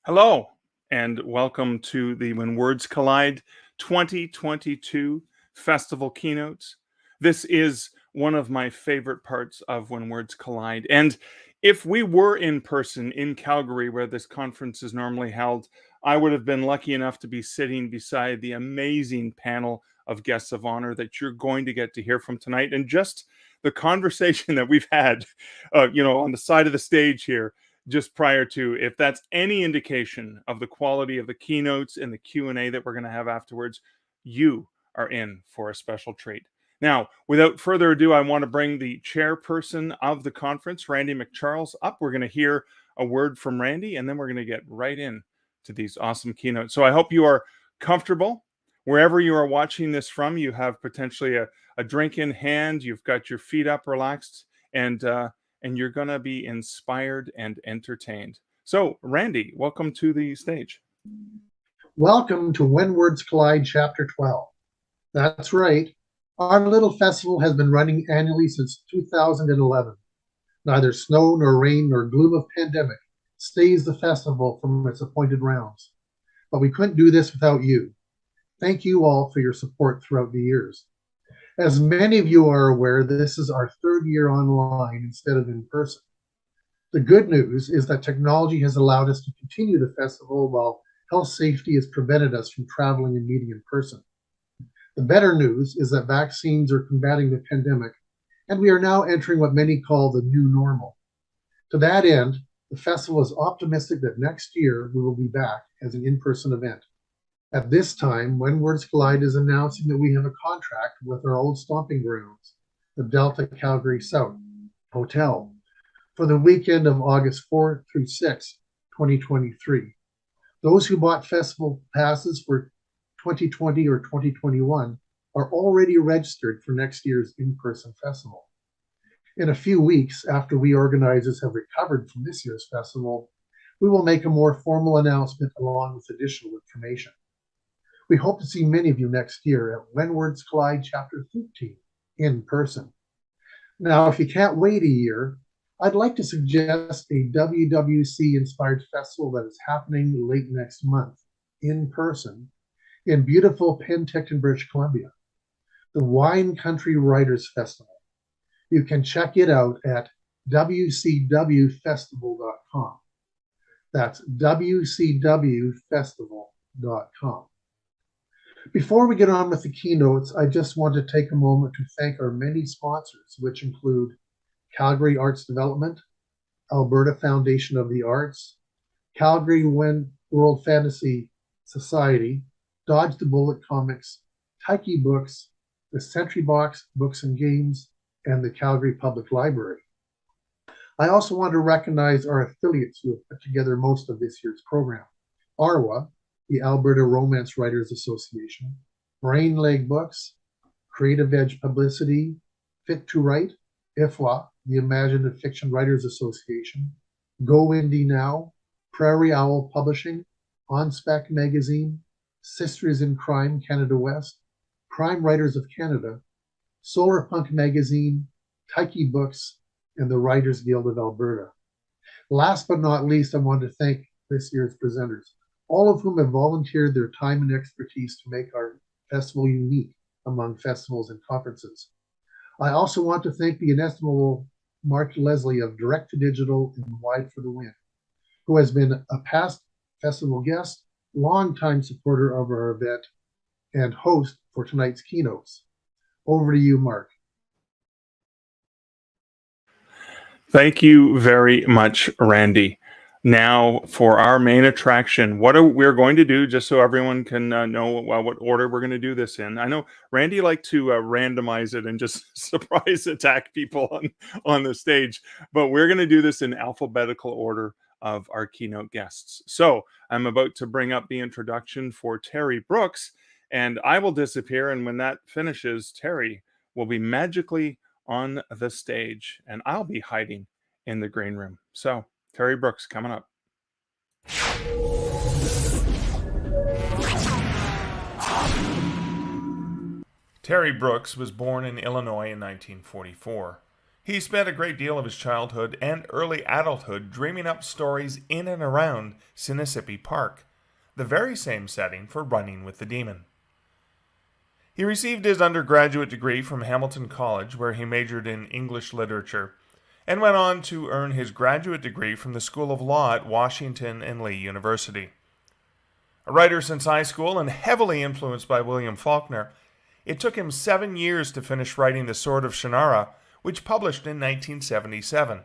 Hello, and welcome to the When Words Collide 2022 Festival Keynotes. This is one of my favorite parts of When Words Collide. And if we were in person in Calgary, where this conference is normally held, I would have been lucky enough to be sitting beside the amazing panel of guests of honor that you're going to get to hear from tonight. And just the conversation that we've had, on the side of the stage here, just prior to, if that's any indication of the quality of the keynotes and the Q&A that we're going to have afterwards, you are in for a special treat. Now, without further ado, I want to bring the chairperson of the conference, Randy McCharles, up. We're going to hear a word from Randy, and then we're going to get right in to these awesome keynotes. So I hope you are comfortable. Wherever you are watching this from, you have potentially a drink in hand, you've got your feet up relaxed, and you're going to be inspired and entertained. So, Randy, welcome to the stage. Welcome to When Words Collide Chapter 12. That's right. Our little festival has been running annually since 2011. Neither snow nor rain nor gloom of pandemic stays the festival from its appointed rounds. But we couldn't do this without you. Thank you all for your support throughout the years. As many of you are aware, this is our third year online instead of in person. The good news is that technology has allowed us to continue the festival while health safety has prevented us from traveling and meeting in person. The better news is that vaccines are combating the pandemic, and we are now entering what many call the new normal. To that end, the festival is optimistic that next year we will be back as an in-person event. At this time, When Words Collide is announcing that we have a contract with our old stomping grounds, the Delta Calgary South Hotel, for the weekend of August 4th through 6th, 2023. Those who bought festival passes for 2020 or 2021 are already registered for next year's in-person festival. In a few weeks, after we organizers have recovered from this year's festival, we will make a more formal announcement along with additional information. We hope to see many of you next year at When Words Collide Chapter 13 in person. Now, if you can't wait a year, I'd like to suggest a WWC-inspired festival that is happening late next month in person in beautiful Penticton, British Columbia, the Wine Country Writers Festival. You can check it out at wcwfestival.com. That's wcwfestival.com. Before we get on with the keynotes, I just want to take a moment to thank our many sponsors, which include Calgary Arts Development, Alberta Foundation of the Arts, Calgary World Fantasy Society, Dodge the Bullet Comics, Tyke Books, the Sentry Box Books and Games, and the Calgary Public Library. I also want to recognize our affiliates who have put together most of this year's program. ARWA, the Alberta Romance Writers Association, Brain Leg Books, Creative Edge Publicity, Fit to Write, IFWA, the Imaginative Fiction Writers Association, Go Indie Now, Prairie Owl Publishing, On Spec Magazine, Sisters in Crime Canada West, Crime Writers of Canada, Solar Punk Magazine, Tyke Books, and the Writers Guild of Alberta. Last but not least, I want to thank this year's presenters, all of whom have volunteered their time and expertise to make our festival unique among festivals and conferences. I also want to thank the inestimable Mark Leslie of Direct to Digital and Wide for the Wind, who has been a past festival guest, longtime supporter of our event, and host for tonight's keynotes. Over to you, Mark. Thank you very much, Randy. Now, for our main attraction, what we're going to do, just so everyone can know what order we're going to do this in. I know Randy liked to randomize it and just surprise attack people on the stage, but we're going to do this in alphabetical order of our keynote guests. So I'm about to bring up the introduction for Terry Brooks, and I will disappear, and when that finishes, Terry will be magically on the stage, and I'll be hiding in the green room. So Terry Brooks coming up. Terry Brooks was born in Illinois in 1944. He spent a great deal of his childhood and early adulthood dreaming up stories in and around Sinisippi Park, the very same setting for Running with the Demon. He received his undergraduate degree from Hamilton College, where he majored in English literature, and went on to earn his graduate degree from the School of Law at Washington and Lee University. A writer since high school and heavily influenced by William Faulkner, it took him 7 years to finish writing The Sword of Shannara, which published in 1977.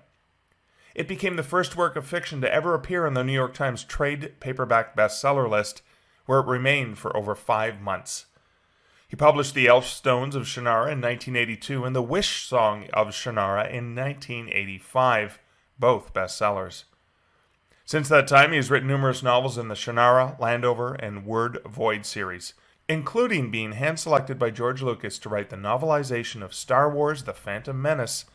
It became the first work of fiction to ever appear on the New York Times trade paperback bestseller list, where it remained for over 5 months. He published The Elf Stones of Shannara in 1982 and The Wish Song of Shannara in 1985, both bestsellers. Since that time, he has written numerous novels in the Shannara, Landover, and Word Void series, including being hand-selected by George Lucas to write the novelization of Star Wars: The Phantom Menace,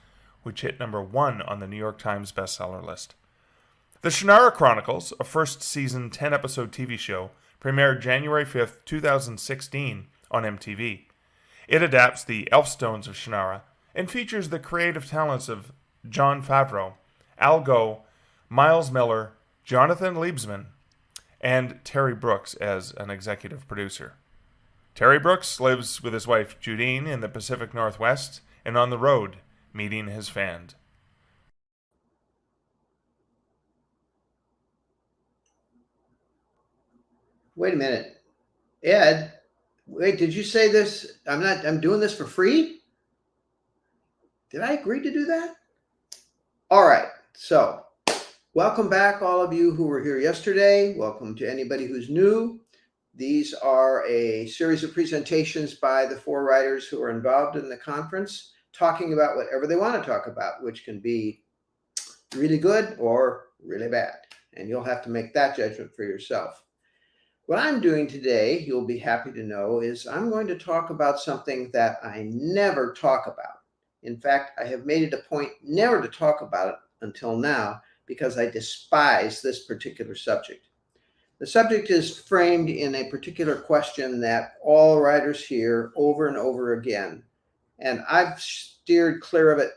which hit #1 on the New York Times bestseller list. The Shannara Chronicles, a first-season 10-episode TV show, premiered January 5, 2016 on MTV. It adapts the Elf Stones of Shannara and features the creative talents of Jon Favreau, Al Gough, Miles Miller, Jonathan Liebsman, and Terry Brooks as an executive producer. Terry Brooks lives with his wife Judine in the Pacific Northwest and on the road, meeting his fans. Wait a minute. Ed, wait, did you say this? I'm doing this for free? Did I agree to do that? All right. So, welcome back, all of you who were here yesterday. Welcome to anybody who's new. These are a series of presentations by the 4 writers who are involved in the conference, talking about whatever they want to talk about, which can be really good or really bad. And you'll have to make that judgment for yourself. What I'm doing today, you'll be happy to know, is I'm going to talk about something that I never talk about. In fact, I have made it a point never to talk about it until now because I despise this particular subject. The subject is framed in a particular question that all writers hear over and over again. And I've steered clear of it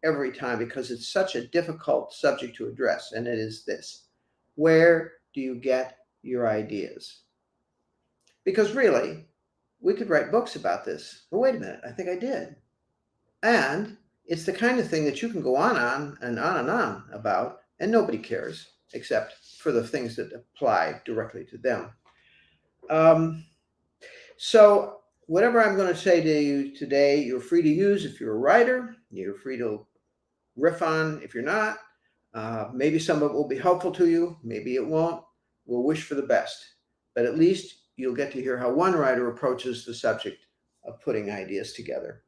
every time because it's such a difficult subject to address. And it is this: where do you get your ideas? Because really, we could write books about this. But wait a minute, I think I did. And it's the kind of thing that you can go on and on about, and nobody cares, except for the things that apply directly to them. So whatever I'm going to say to you today, you're free to use if you're a writer. You're free to riff on if you're not. Maybe some of it will be helpful to you. Maybe it won't. We'll wish for the best. But at least you'll get to hear how one writer approaches the subject of putting ideas together.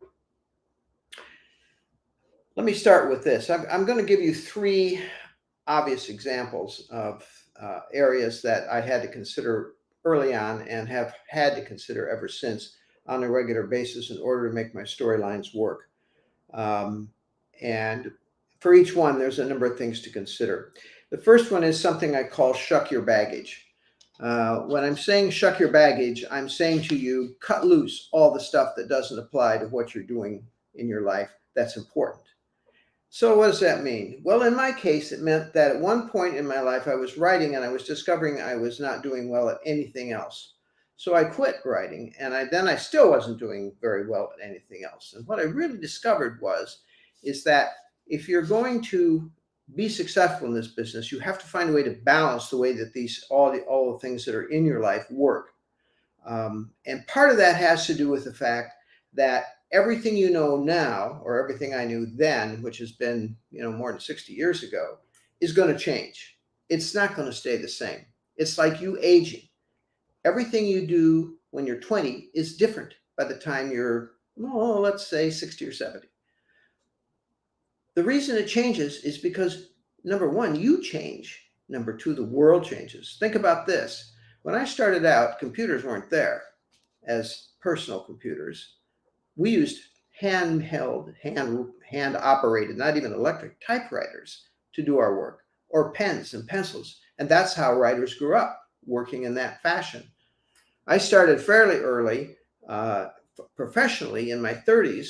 Let me start with this. I'm going to give you 3 obvious examples of areas that I had to consider early on and have had to consider ever since on a regular basis in order to make my storylines work. And for each one, there's a number of things to consider. The first one is something I call shuck your baggage. When I'm saying shuck your baggage, I'm saying to you, cut loose all the stuff that doesn't apply to what you're doing in your life that's important. So what does that mean? Well, in my case, it meant that at one point in my life, I was writing and I was discovering I was not doing well at anything else. So I quit writing, and then I still wasn't doing very well at anything else. And what I really discovered is that if you're going to be successful in this business, you have to find a way to balance the way that all the things that are in your life work. And part of that has to do with the fact that everything you know now, or everything I knew then, which has been more than 60 years ago, is going to change. It's not going to stay the same. It's like you aging. Everything you do when you're 20 is different by the time you're, let's say 60 or 70. The reason it changes is because, number one, you change. Number two, the world changes. Think about this. When I started out, computers weren't there as personal computers. We used handheld, hand-operated, not even electric typewriters to do our work, or pens and pencils. And that's how writers grew up, working in that fashion. I started fairly early, professionally in my 30s,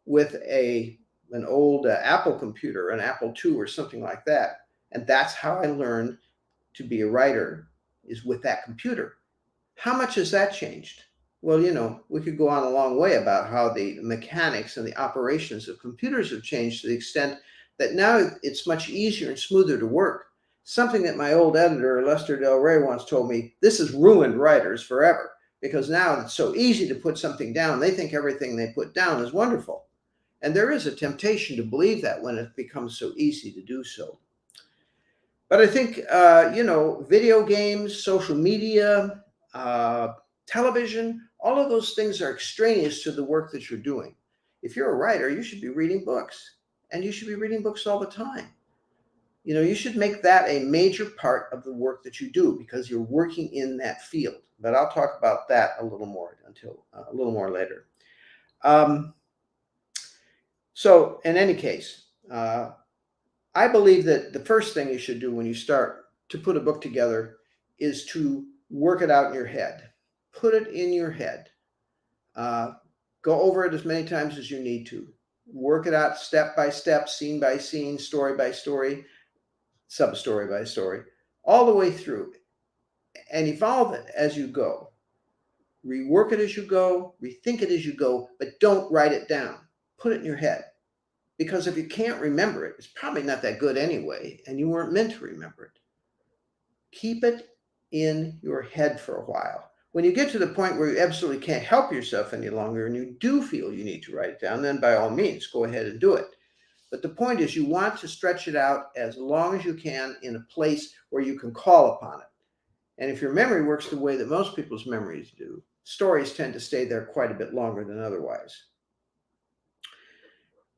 with a an old Apple computer, an Apple II or something like that. And that's how I learned to be a writer, is with that computer. How much has that changed? Well, we could go on a long way about how the mechanics and the operations of computers have changed to the extent that now it's much easier and smoother to work. Something that my old editor, Lester Del Rey, once told me, this has ruined writers forever, because now it's so easy to put something down. They think everything they put down is wonderful. And there is a temptation to believe that when it becomes so easy to do so. But I think, video games, social media, television, all of those things are extraneous to the work that you're doing. If you're a writer, you should be reading books, and you should be reading books all the time. You should make that a major part of the work that you do, because you're working in that field. But I'll talk about that a little more later. So in any case, I believe that the first thing you should do when you start to put a book together is to work it out in your head. Put it in your head. Go over it as many times as you need to. Work it out step by step, scene by scene, story by story, sub-story by story, all the way through, and evolve it as you go. Rework it as you go, rethink it as you go, but don't write it down. Put it in your head. Because if you can't remember it, it's probably not that good anyway, and you weren't meant to remember it. Keep it in your head for a while. When you get to the point where you absolutely can't help yourself any longer and you do feel you need to write it down, then by all means, go ahead and do it. But the point is, you want to stretch it out as long as you can in a place where you can call upon it. And if your memory works the way that most people's memories do, stories tend to stay there quite a bit longer than otherwise.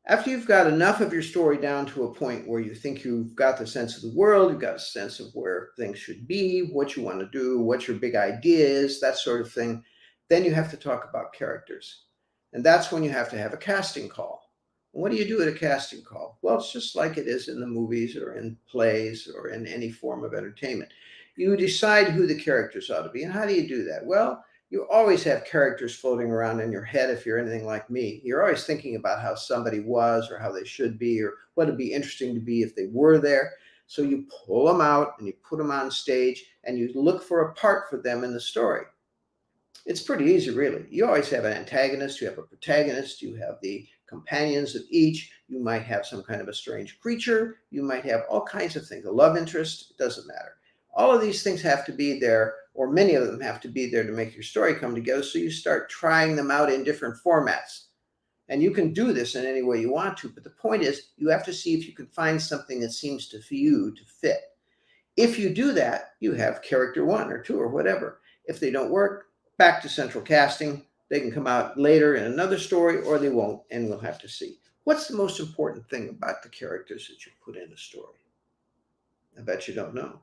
After you've got enough of your story down to a point where you think you've got the sense of the world, you've got a sense of where things should be, what you want to do, what your big idea is, that sort of thing, then you have to talk about characters. And that's when you have to have a casting call. And what do you do at a casting call? Well, it's just like it is in the movies or in plays or in any form of entertainment. You decide who the characters ought to be. And how do you do that? Well, you always have characters floating around in your head if you're anything like me. You're always thinking about how somebody was or how they should be or what would be interesting to be if they were there. So you pull them out and you put them on stage and you look for a part for them in the story. It's pretty easy, really. You always have an antagonist, you have a protagonist, you have the companions of each. You might have some kind of a strange creature. You might have all kinds of things, a love interest, it doesn't matter. All of these things have to be there, or many of them have to be there to make your story come together. So you start trying them out in different formats. And you can do this in any way you want to. But the point is, you have to see if you can find something that seems to you to fit. If you do that, you have character 1 or 2 or whatever. If they don't work, back to central casting. They can come out later in another story, or they won't, and we'll have to see. What's the most important thing about the characters that you put in a story? I bet you don't know.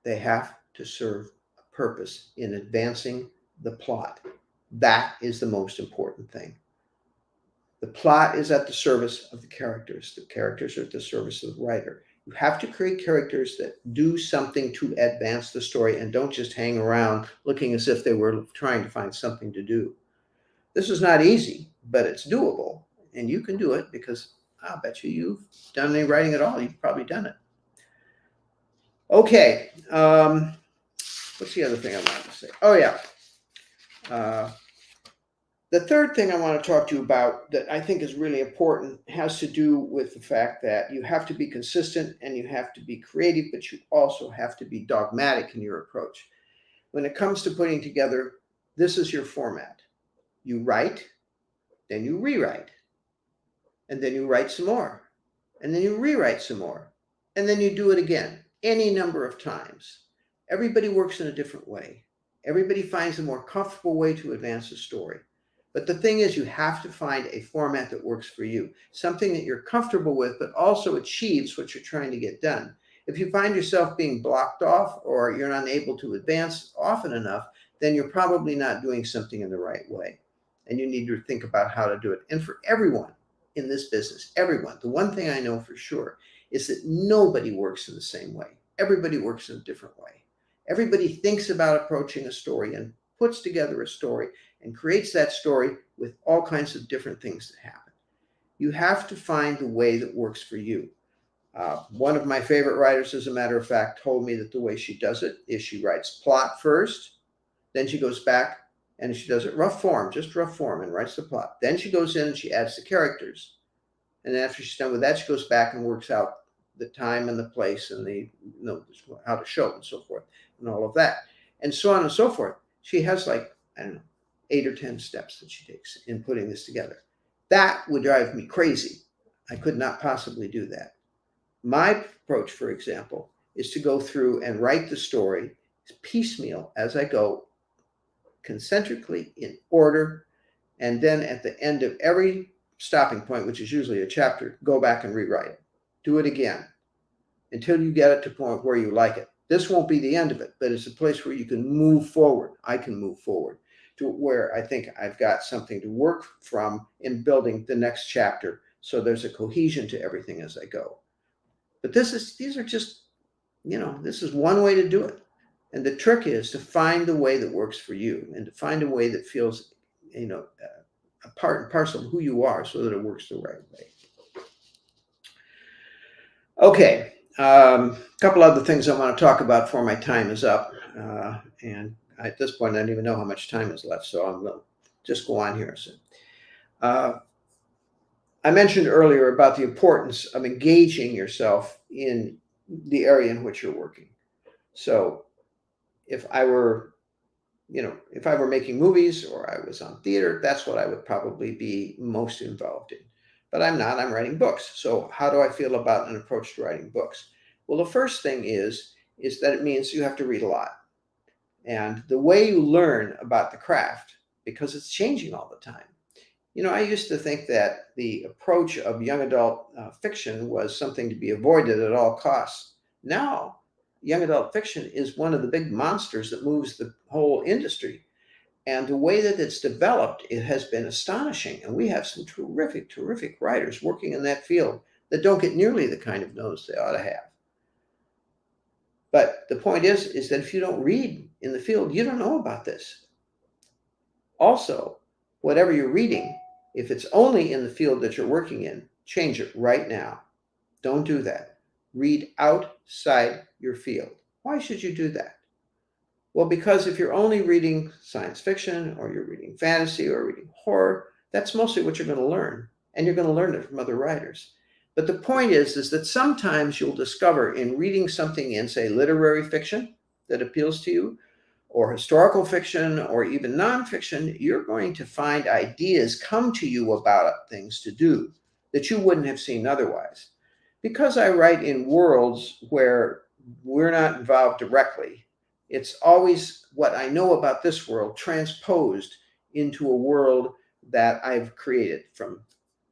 They have to serve a purpose in advancing the plot. That is the most important thing. The plot is at the service of the characters. The characters are at the service of the writer. You have to create characters that do something to advance the story and don't just hang around looking as if they were trying to find something to do. This is not easy, but it's doable. And you can do it because I'll bet you've done any writing at all. You've probably done it. Okay. What's the other thing I wanted to say? Oh, yeah. The third thing I want to talk to you about that I think is really important has to do with the fact that you have to be consistent and you have to be creative, but you also have to be dogmatic in your approach. When it comes to putting together, this is your format. You write, then you rewrite, and then you write some more, and then you rewrite some more, and then you do it again any number of times. Everybody works in a different way. Everybody finds a more comfortable way to advance a story. But the thing is, you have to find a format that works for you, something that you're comfortable with, but also achieves what you're trying to get done. If you find yourself being blocked off or you're unable to advance often enough, then you're probably not doing something in the right way. And you need to think about how to do it. And for everyone in this business, everyone, the one thing I know for sure is that nobody works in the same way. Everybody works in a different way. Everybody thinks about approaching a story and puts together a story and creates that story with all kinds of different things that happen. You have to find the way that works for you. One of my favorite writers, as a matter of fact, told me that the way she does it is she writes plot first, then she goes back and she does it rough form, just rough form, and writes the plot. Then she goes in and she adds the characters. And then after she's done with that, she goes back and works out the time and the place and how to show it and so forth and all of that. And so on and so forth. She has like, I don't know, 8 or 10 steps that she takes in putting this together. That would drive me crazy. I could not possibly do that. My approach, for example, is to go through and write the story piecemeal as I go, concentrically in order, and then at the end of every stopping point, which is usually a chapter, go back and rewrite it. Do it again until you get it to a point where you like it. This won't be the end of it, but it's a place where you can move forward. I can move forward to where I think I've got something to work from in building the next chapter. So there's a cohesion to everything as I go. But these are just, this is one way to do it. And the trick is to find the way that works for you and to find a way that feels, a part and parcel of who you are so that it works the right way. Okay, a couple other things I want to talk about before my time is up. And at this point, I don't even know how much time is left, so I'm going to just go on here. So, I mentioned earlier about the importance of engaging yourself in the area in which you're working. So if I were making movies or I was on theater, that's what I would probably be most involved in. But I'm not, I'm writing books. So how do I feel about an approach to writing books? Well, the first thing is that it means you have to read a lot. And the way you learn about the craft, because it's changing all the time. I used to think that the approach of young adult fiction was something to be avoided at all costs. Now, young adult fiction is one of the big monsters that moves the whole industry. And the way that it's developed, it has been astonishing. And we have some terrific, terrific writers working in that field that don't get nearly the kind of notice they ought to have. But the point is that if you don't read in the field, you don't know about this. Also, whatever you're reading, if it's only in the field that you're working in, change it right now. Don't do that. Read outside your field. Why should you do that? Well, because if you're only reading science fiction or you're reading fantasy or reading horror, that's mostly what you're going to learn. And you're going to learn it from other writers. But the point is that sometimes you'll discover in reading something in, say, literary fiction that appeals to you, or historical fiction, or even nonfiction, you're going to find ideas come to you about things to do that you wouldn't have seen otherwise. Because I write in worlds where we're not involved directly, it's always what I know about this world transposed into a world that I've created from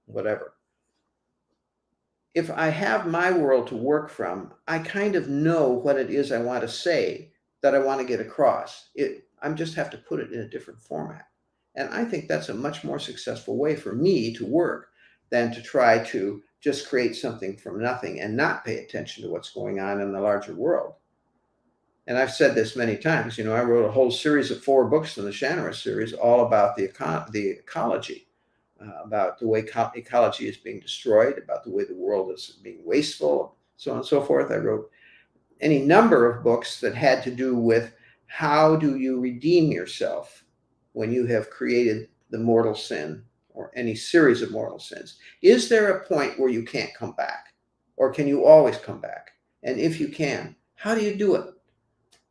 whatever. If I have my world to work from, I kind of know what it is I want to say that I want to get across. I just have to put it in a different format. And I think that's a much more successful way for me to work than to try to just create something from nothing and not pay attention to what's going on in the larger world. And I've said this many times, I wrote a whole series of 4 books in the Shannara series, all about the ecology, about the way ecology is being destroyed, about the way the world is being wasteful, so on and so forth. I wrote any number of books that had to do with how do you redeem yourself when you have created the mortal sin or any series of mortal sins. Is there a point where you can't come back, or can you always come back? And if you can, how do you do it?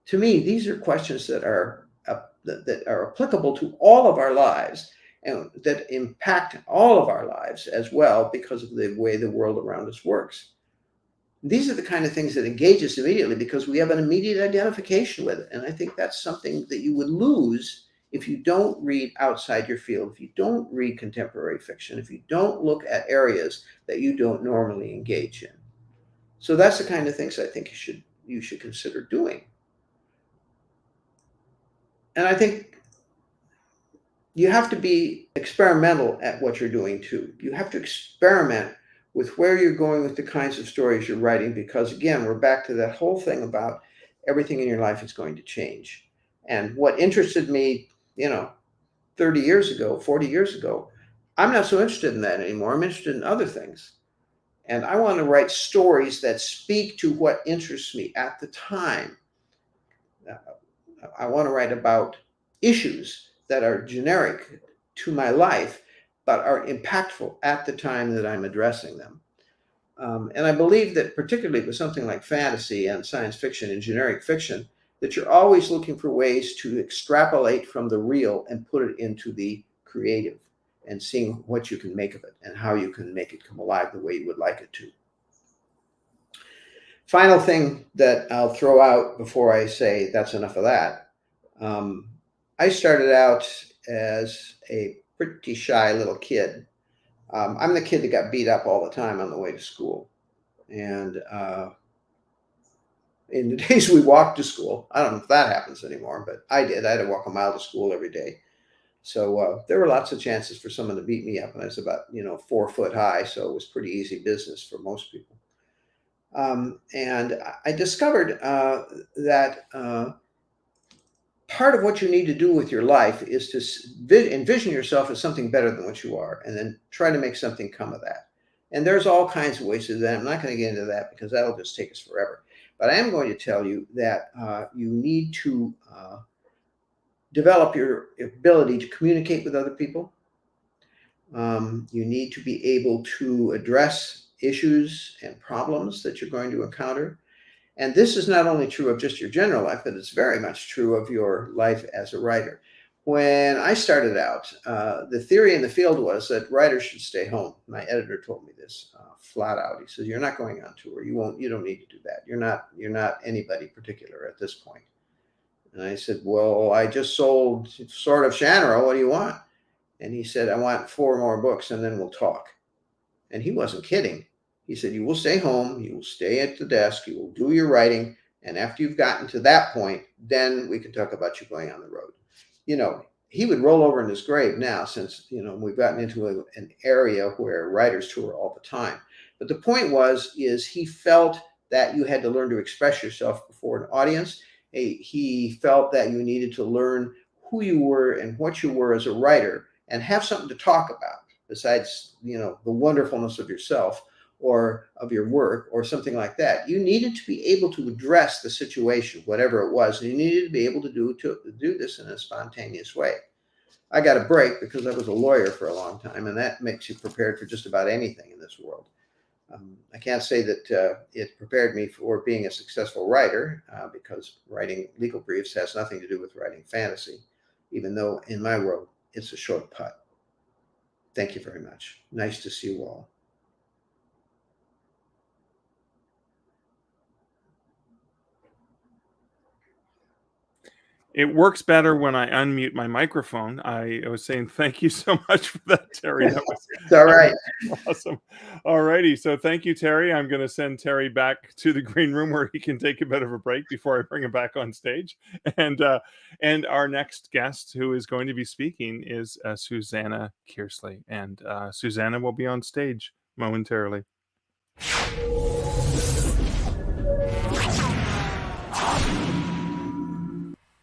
To me, these are questions that are applicable to all of our lives and that impact all of our lives as well because of the way the world around us works. These are the kind of things that engage us immediately because we have an immediate identification with it. And I think that's something that you would lose if you don't read outside your field, if you don't read contemporary fiction, if you don't look at areas that you don't normally engage in. So that's the kind of things I think you should consider doing. And I think you have to be experimental at what you're doing too. You have to experiment with where you're going with the kinds of stories you're writing, because again, we're back to that whole thing about everything in your life is going to change. And what interested me, 30 years ago, 40 years ago, I'm not so interested in that anymore. I'm interested in other things. And I want to write stories that speak to what interests me at the time. I want to write about issues that are generic to my life, but are impactful at the time that I'm addressing them. And I believe that particularly with something like fantasy and science fiction and generic fiction, that you're always looking for ways to extrapolate from the real and put it into the creative, and seeing what you can make of it and how you can make it come alive the way you would like it to. Final thing that I'll throw out before I say that's enough of that. I started out as a pretty shy little kid. I'm the kid that got beat up all the time on the way to school. And in the days we walked to school, I don't know if that happens anymore, but I did. I had to walk a mile to school every day. So there were lots of chances for someone to beat me up, and I was about 4 foot high, so it was pretty easy business for most people. And I discovered that part of what you need to do with your life is to envision yourself as something better than what you are, and then try to make something come of that. And there's all kinds of ways to do that. I'm not going to get into that because that'll just take us forever. But I am going to tell you that you need to develop your ability to communicate with other people. You need to be able to address issues and problems that you're going to encounter. And this is not only true of just your general life, but it's very much true of your life as a writer. When I started out, the theory in the field was that writers should stay home. My editor told me this flat out. He says, "You're not going on tour. You don't need to do that. You're not anybody particular at this point." And I said, "Well, I just sold Sword of Shannara. What do you want?" And he said, "I want 4 more books and then we'll talk." And he wasn't kidding. He said, "You will stay home. You will stay at the desk. You will do your writing. And after you've gotten to that point, then we can talk about you going on the road." He would roll over in his grave now, since, we've gotten into an area where writers tour all the time. But the point is he felt that you had to learn to express yourself before an audience. He felt that you needed to learn who you were and what you were as a writer, and have something to talk about besides, the wonderfulness of yourself or of your work or something like that. You needed to be able to address the situation, whatever it was, and you needed to be able to do this in a spontaneous way. I got a break because I was a lawyer for a long time, and that makes you prepared for just about anything in this world. I can't say that it prepared me for being a successful writer, because writing legal briefs has nothing to do with writing fantasy, even though in my world it's a short putt. Thank you very much. Nice to see you all. It works better when I unmute my microphone. I was saying thank you so much for that, Terry. That was It's all right. awesome. All righty. So thank you, Terry. I'm going to send Terry back to the green room where he can take a bit of a break before I bring him back on stage. And our next guest who is going to be speaking is Susanna Kearsley. And Susanna will be on stage momentarily.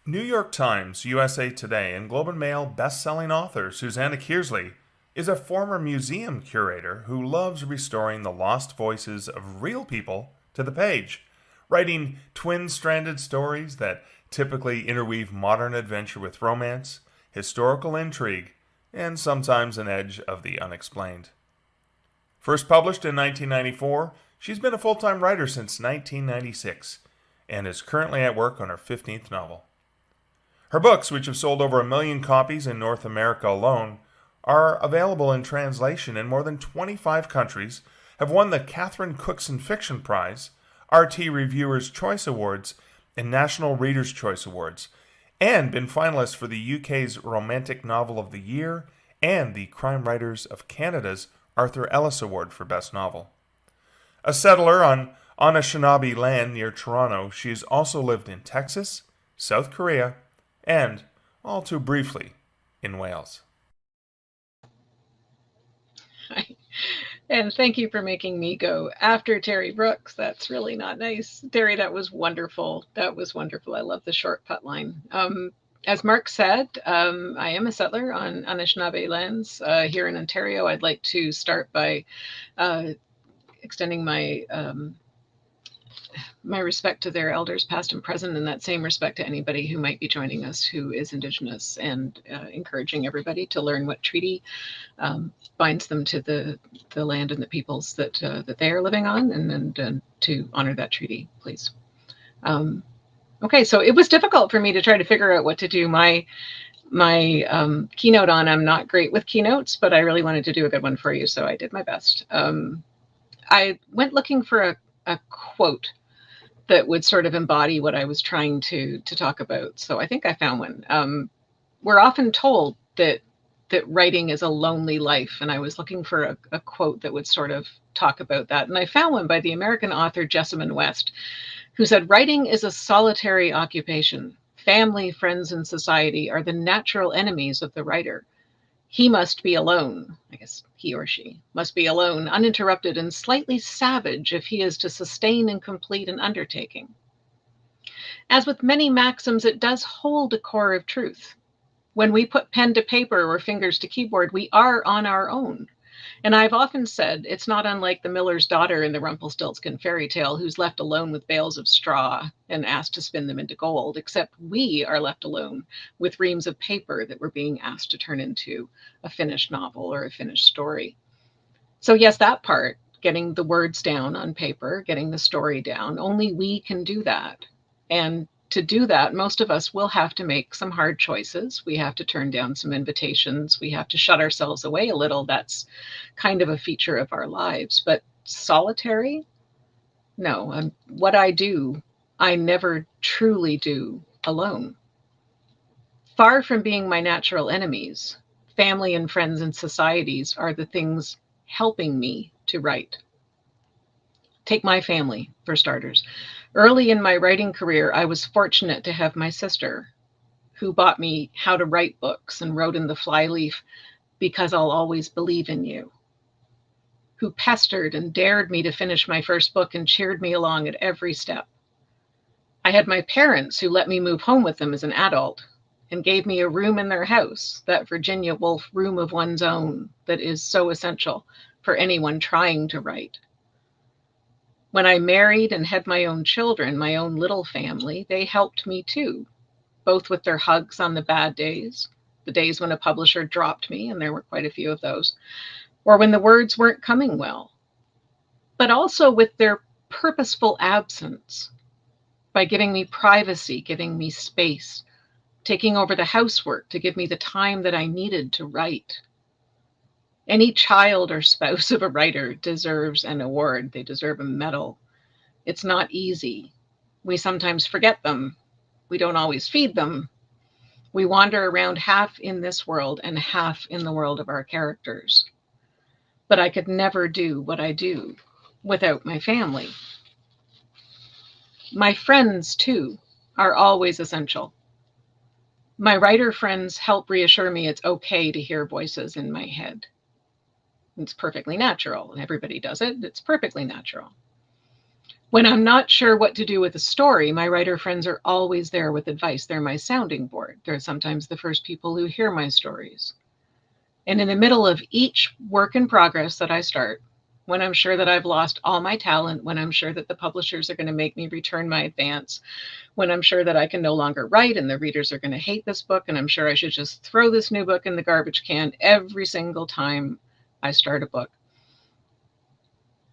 New York Times, USA Today, and Globe and Mail best-selling author Susanna Kearsley is a former museum curator who loves restoring the lost voices of real people to the page, writing twin-stranded stories that typically interweave modern adventure with romance, historical intrigue, and sometimes an edge of the unexplained. First published in 1994, she's been a full-time writer since 1996 and is currently at work on her 15th novel. Her books, which have sold over 1 million copies in North America alone, are available in translation in more than 25 countries, have won the Catherine Cookson Fiction Prize, RT Reviewers' Choice Awards, and National Readers' Choice Awards, and been finalists for the UK's Romantic Novel of the Year and the Crime Writers of Canada's Arthur Ellis Award for Best Novel. A settler on Anishinaabe land near Toronto, she has also lived in Texas, South Korea, and, all too briefly, in Wales. Hi. And thank you for making me go after Terry Brooks. That's really not nice. Terry, that was wonderful. That was wonderful. I love the short putt line. As Mark said, I am a settler on Anishinaabe lands here in Ontario. I'd like to start by extending my my respect to their elders, past and present, and that same respect to anybody who might be joining us who is Indigenous, and encouraging everybody to learn what treaty binds them to the land and the peoples that they are living on, and to honor that treaty, please. Okay, so it was difficult for me to try to figure out what to do my keynote on. I'm not great with keynotes, but I really wanted to do a good one for you, so I did my best. I went looking for a quote that would sort of embody what I was trying to talk about. So I think I found one. We're often told that writing is a lonely life, and I was looking for a quote that would sort of talk about that. And I found one by the American author Jessamine West, who said, "Writing is a solitary occupation. Family, friends, and society are the natural enemies of the writer. He must be alone," I guess he or she must be alone, uninterrupted, and slightly savage if he is to sustain and complete an undertaking. As with many maxims, it does hold a core of truth. When we put pen to paper or fingers to keyboard, we are on our own. And I've often said it's not unlike the miller's daughter in the Rumpelstiltskin fairy tale, who's left alone with bales of straw and asked to spin them into gold, except we are left alone with reams of paper that we're being asked to turn into a finished novel or a finished story. So yes, that part, getting the words down on paper, getting the story down, only we can do that. And to do that, most of us will have to make some hard choices. We have to turn down some invitations. We have to shut ourselves away a little. That's kind of a feature of our lives. But solitary? No. What I do, I never truly do alone. Far from being my natural enemies, family and friends and societies are the things helping me to write. Take my family, for starters. Early in my writing career, I was fortunate to have my sister, who bought me how to write books and wrote in the flyleaf, "Because I'll always believe in you," who pestered and dared me to finish my first book and cheered me along at every step. I had my parents who let me move home with them as an adult and gave me a room in their house, that Virginia Woolf room of one's own that is so essential for anyone trying to write. When I married and had my own children, my own little family, they helped me too, both with their hugs on the bad days, the days when a publisher dropped me, and there were quite a few of those, or when the words weren't coming well, but also with their purposeful absence, by giving me privacy, giving me space, taking over the housework to give me the time that I needed to write. Any child or spouse of a writer deserves an award. They deserve a medal. It's not easy. We sometimes forget them. We don't always feed them. We wander around half in this world and half in the world of our characters. But I could never do what I do without my family. My friends, too, are always essential. My writer friends help reassure me it's okay to hear voices in my head. It's perfectly natural, and everybody does it. It's perfectly natural. When I'm not sure what to do with a story, my writer friends are always there with advice. They're my sounding board. They're sometimes the first people who hear my stories. And in the middle of each work in progress that I start, when I'm sure that I've lost all my talent, when I'm sure that the publishers are going to make me return my advance, when I'm sure that I can no longer write and the readers are going to hate this book, and I'm sure I should just throw this new book in the garbage can, every single time I start a book,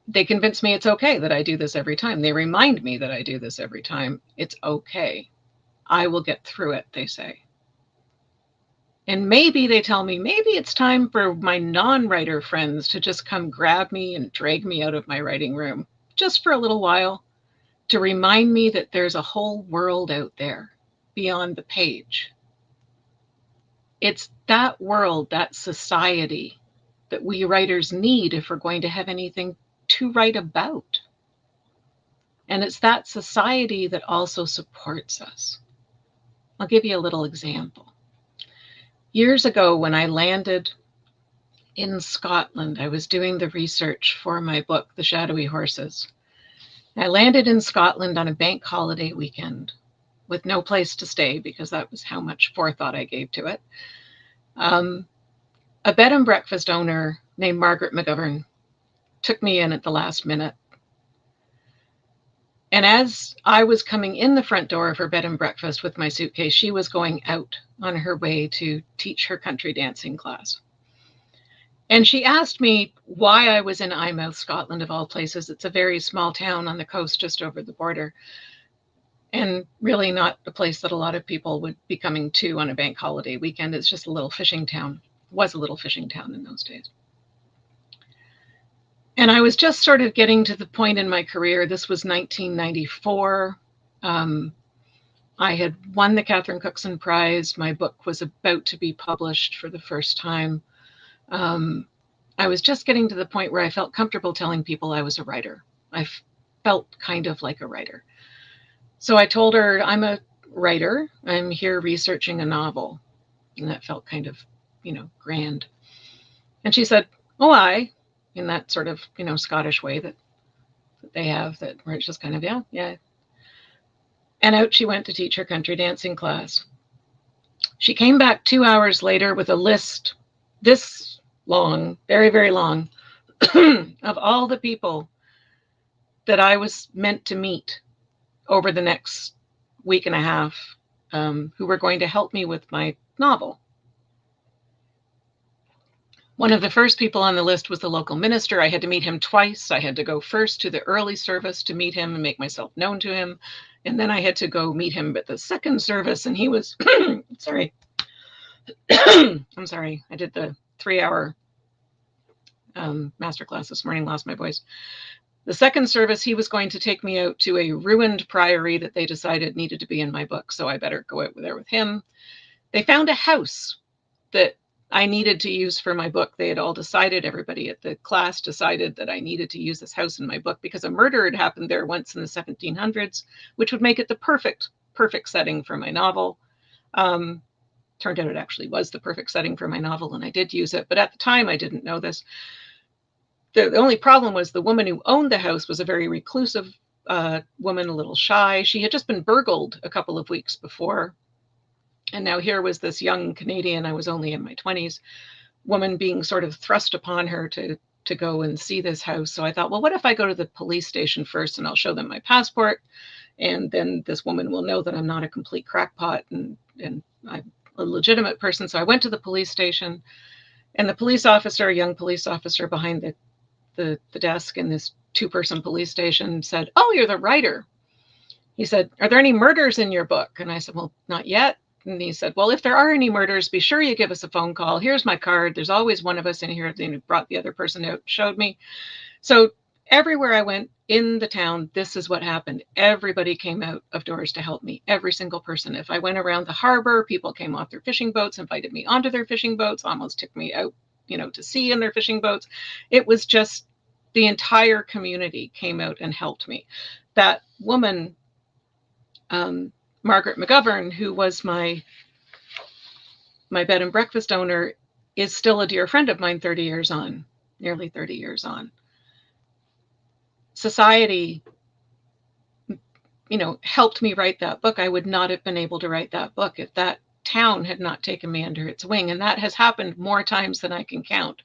they convince me it's okay that I do this every time. They remind me that I do this every time. It's okay. I will get through it, they say. And maybe they tell me, maybe it's time for my non-writer friends to just come grab me and drag me out of my writing room, just for a little while, to remind me that there's a whole world out there beyond the page. It's that world, that society, that we writers need if we're going to have anything to write about. And it's that society that also supports us. I'll give you a little example. Years ago, when I landed in Scotland, I was doing the research for my book, The Shadowy Horses. I landed in Scotland on a bank holiday weekend with no place to stay because that was how much forethought I gave to it. A bed and breakfast owner named Margaret McGovern took me in at the last minute. And as I was coming in the front door of her bed and breakfast with my suitcase, she was going out on her way to teach her country dancing class. And she asked me why I was in Eyemouth, Scotland, of all places. It's a very small town on the coast just over the border, and really not a place that a lot of people would be coming to on a bank holiday weekend. It's just a little fishing town. It was a little fishing town in those days. And I was just sort of getting to the point in my career. This was 1994. I had won the Catherine Cookson Prize. My book was about to be published for the first time. I was just getting to the point where I felt comfortable telling people I was a writer. I felt kind of like a writer. So I told her, I'm a writer. I'm here researching a novel. And that felt kind of, grand. And she said, oh, aye, in that sort of, Scottish way that they have, that where it's just kind of, yeah. And out she went to teach her country dancing class. She came back 2 hours later with a list this long, very, very long, of all the people that I was meant to meet over the next week and a half, who were going to help me with my novel. One of the first people on the list was the local minister. I had to meet him twice. I had to go first to the early service to meet him and make myself known to him. And then I had to go meet him at the second service. And he was, sorry. I'm sorry. I did the 3-hour masterclass this morning, lost my voice. The second service, he was going to take me out to a ruined priory that they decided needed to be in my book. So I better go out there with him. They found a house that I needed to use for my book. They had all decided, everybody at the class decided that I needed to use this house in my book because a murder had happened there once in the 1700s, which would make it the perfect setting for my novel. Turned out it actually was the perfect setting for my novel, and I did use it. But at the time, I didn't know this. The only problem was the woman who owned the house was a very reclusive woman, a little shy. She had just been burgled a couple of weeks before. And now here was this young Canadian, I was only in my 20s, woman being sort of thrust upon her to go and see this house. So I thought, well, what if I go to the police station first and I'll show them my passport, and then this woman will know that I'm not a complete crackpot and I'm a legitimate person. So I went to the police station, and the police officer, a young police officer behind the desk in this 2-person police station said, oh, you're the writer. He said, are there any murders in your book? And I said, well, not yet. And he said, well, if there are any murders, be sure you give us a phone call. Here's my card. There's always one of us in here. Then he brought the other person out, showed me. So everywhere I went in the town, this is what happened. Everybody came out of doors to help me, every single person. If I went around the harbor, people came off their fishing boats, invited me onto their fishing boats, almost took me out, to sea in their fishing boats. It was just the entire community came out and helped me. That woman, Margaret McGovern, who was my bed and breakfast owner, is still a dear friend of mine 30 years on, nearly 30 years on. Society, helped me write that book. I would not have been able to write that book if that town had not taken me under its wing. And that has happened more times than I can count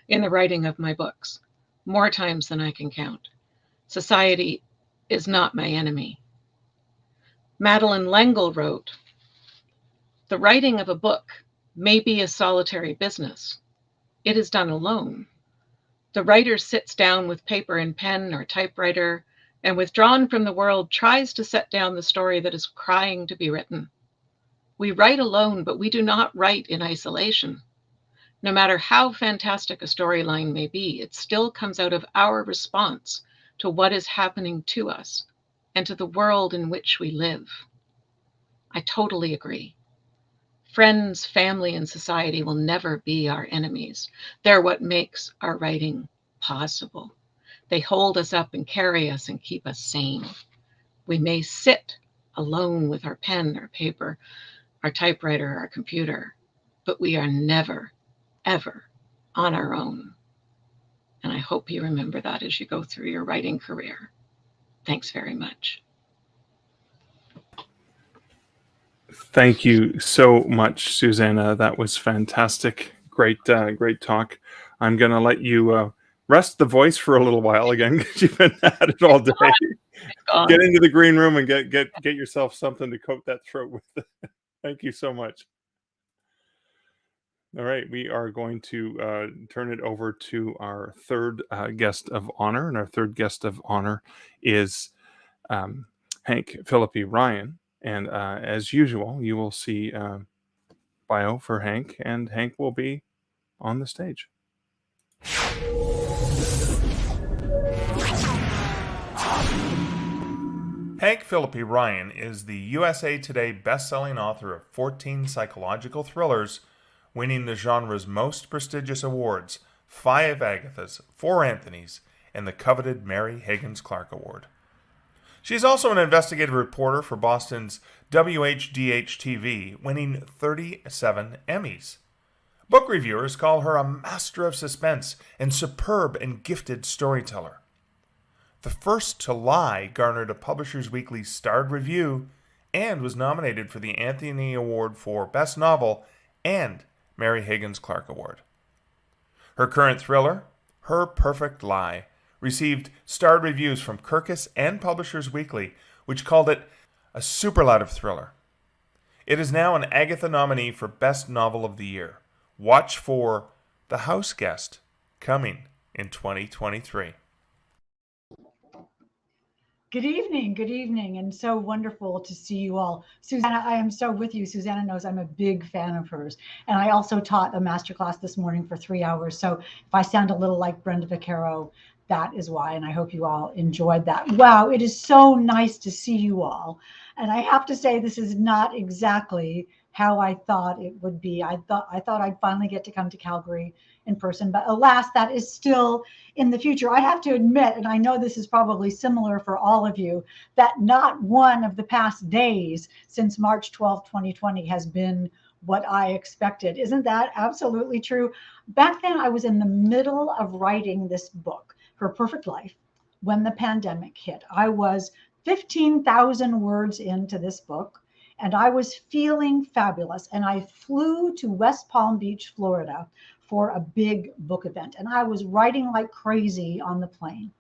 in the writing of my books. More times than I can count. Society is not my enemy. Madeleine L'Engle wrote, the writing of a book may be a solitary business. It is done alone. The writer sits down with paper and pen or typewriter, and withdrawn from the world tries to set down the story that is crying to be written. We write alone, but we do not write in isolation. No matter how fantastic a storyline may be, it still comes out of our response to what is happening to us and to the world in which we live. I totally agree. Friends, family, and society will never be our enemies. They're what makes our writing possible. They hold us up and carry us and keep us sane. We may sit alone with our pen, our paper, our typewriter, our computer, but we are never, ever on our own. And I hope you remember that as you go through your writing career. Thanks very much. Thank you so much, Susanna. That was fantastic. Great, great talk. I'm going to let you rest the voice for a little while again because you've been at it all day. Get into the green room and get yourself something to coat that throat with. Thank you so much. All right, we are going to turn it over to our third guest of honor, and our third guest of honor is Hank Phillippi Ryan. And as usual, you will see bio for Hank, and Hank will be on the stage. Hank Phillippi Ryan is the USA Today best-selling author of 14 psychological thrillers, winning the genre's most prestigious awards, 5 Agathas, 4 Anthonys, and the coveted Mary Higgins Clark Award. She is also an investigative reporter for Boston's WHDH-TV, winning 37 Emmys. Book reviewers call her a master of suspense and superb and gifted storyteller. The First to Lie garnered a Publishers Weekly starred review and was nominated for the Anthony Award for Best Novel and Mary Higgins Clark Award. Her current thriller, Her Perfect Lie, received starred reviews from Kirkus and Publishers Weekly, which called it a superlative thriller. It is now an Agatha nominee for Best Novel of the Year. Watch for The House Guest, coming in 2023. Good evening, and so wonderful to see you all. Susanna, I am so with you. Susanna knows I'm a big fan of hers. And I also taught a masterclass this morning for 3 hours. So if I sound a little like Brenda Vaccaro, that is why, and I hope you all enjoyed that. Wow, it is so nice to see you all. And I have to say, this is not exactly how I thought it would be. I thought I'd finally get to come to Calgary in person, but alas, that is still in the future. I have to admit, and I know this is probably similar for all of you, that not one of the past days since March 12, 2020 has been what I expected. Isn't that absolutely true? Back then, I was in the middle of writing this book, Her Perfect Life, when the pandemic hit. I was 15,000 words into this book, and I was feeling fabulous. And I flew to West Palm Beach, Florida, for a big book event. And I was writing like crazy on the plane,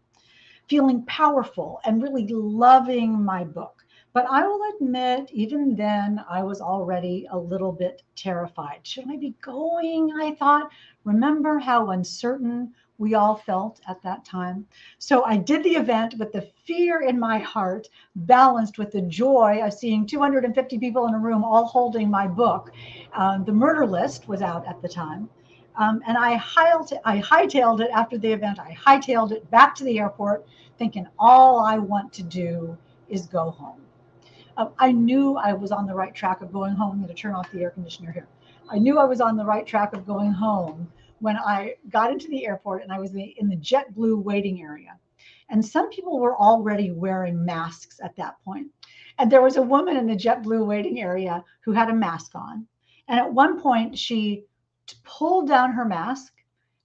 feeling powerful and really loving my book. But I will admit, even then, I was already a little bit terrified. Should I be going? I thought. Remember how uncertain we all felt at that time? So I did the event with the fear in my heart, balanced with the joy of seeing 250 people in a room all holding my book. The murder list was out at the time. And I hightailed it after the event. I hightailed it back to the airport, thinking all I want to do is go home. I knew I was on the right track of going home. I'm going to turn off the air conditioner here. I knew I was on the right track of going home when I got into the airport and I was in the JetBlue waiting area. And some people were already wearing masks at that point. And there was a woman in the JetBlue waiting area who had a mask on. And at one point, she pulled down her mask,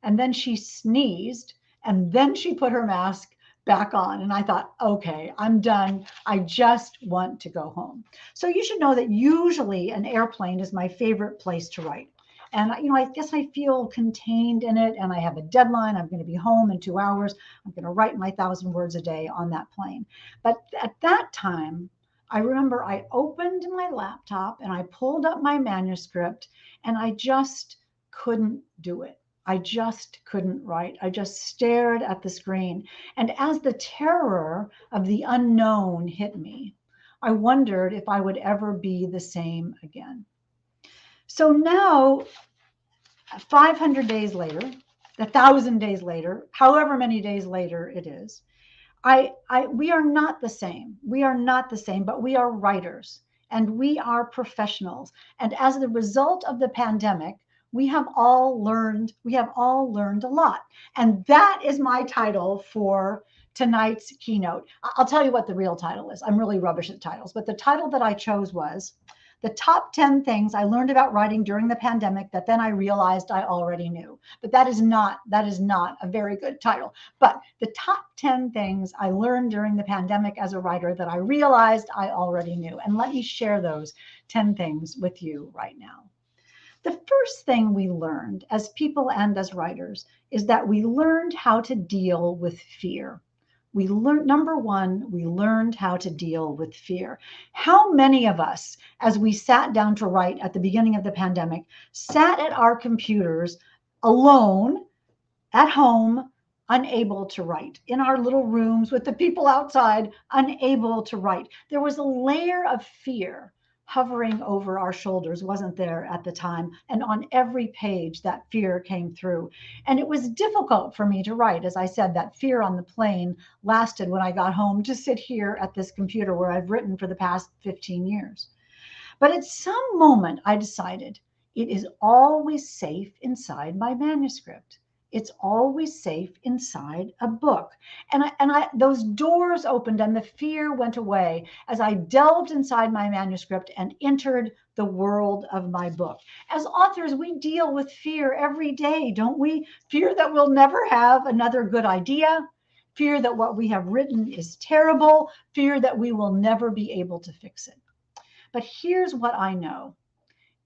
and then she sneezed, and then she put her mask back on. And I thought, okay, I'm done. I just want to go home. So you should know that usually an airplane is my favorite place to write. And, I guess I feel contained in it, and I have a deadline. I'm going to be home in 2 hours. I'm going to write my 1,000 words a day on that plane. But at that time, I remember I opened my laptop and I pulled up my manuscript, and I just couldn't do it. I just couldn't write. I just stared at the screen. And as the terror of the unknown hit me, I wondered if I would ever be the same again. So now, 500 days later, 1,000 days later, however many days later it is, we are not the same. We are not the same, but we are writers and we are professionals. And as the result of the pandemic, we have all learned a lot. And that is my title for tonight's keynote. I'll tell you what the real title is. I'm really rubbish at titles, but the title that I chose was the top 10 things I learned about writing during the pandemic that then I realized I already knew. But that is not a very good title. But the top 10 things I learned during the pandemic as a writer that I realized I already knew. And let me share those 10 things with you right now. The first thing we learned as people and as writers is that we learned how to deal with fear. Number one, we learned how to deal with fear. How many of us, as we sat down to write at the beginning of the pandemic, sat at our computers alone at home, unable to write, in our little rooms with the people outside, unable to write? There was a layer of fear hovering over our shoulders, wasn't there, at the time? And on every page, that fear came through. And it was difficult for me to write. As I said, that fear on the plane lasted when I got home to sit here at this computer where I've written for the past 15 years. But at some moment, I decided it is always safe inside my manuscript. It's always safe inside a book. And those doors opened and the fear went away as I delved inside my manuscript and entered the world of my book. As authors, we deal with fear every day, don't we? Fear that we'll never have another good idea, fear that what we have written is terrible, fear that we will never be able to fix it. But here's what I know.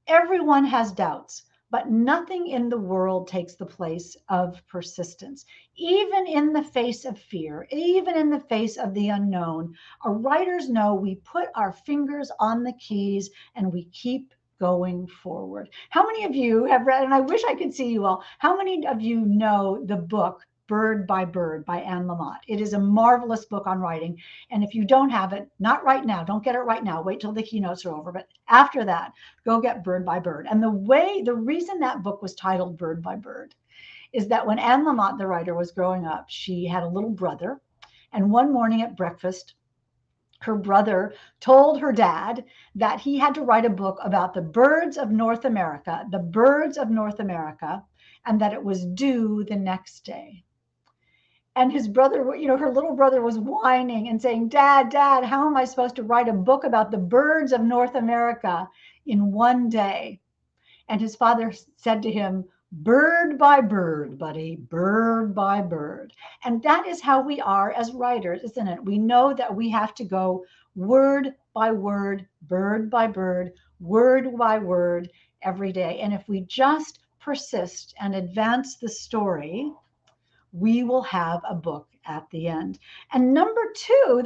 Everyone has doubts. But nothing in the world takes the place of persistence. Even in the face of fear, even in the face of the unknown, our writers know we put our fingers on the keys and we keep going forward. How many of you have read, and I wish I could see you all, how many of you know the book Bird by Anne Lamott? It is a marvelous book on writing. And if you don't have it, not right now, don't get it right now, wait till the keynotes are over. But after that, go get Bird by Bird. And the reason that book was titled Bird by Bird is that when Anne Lamott, the writer, was growing up, she had a little brother. And one morning at breakfast, her brother told her dad that he had to write a book about the birds of North America, and that it was due the next day. And his brother, her little brother was whining and saying, Dad, how am I supposed to write a book about the birds of North America in one day? And his father said to him, bird by bird, buddy, bird by bird. And that is how we are as writers, isn't it? We know that we have to go word by word, bird by bird, word by word every day. And if we just persist and advance the story, we will have a book at the end. And number two,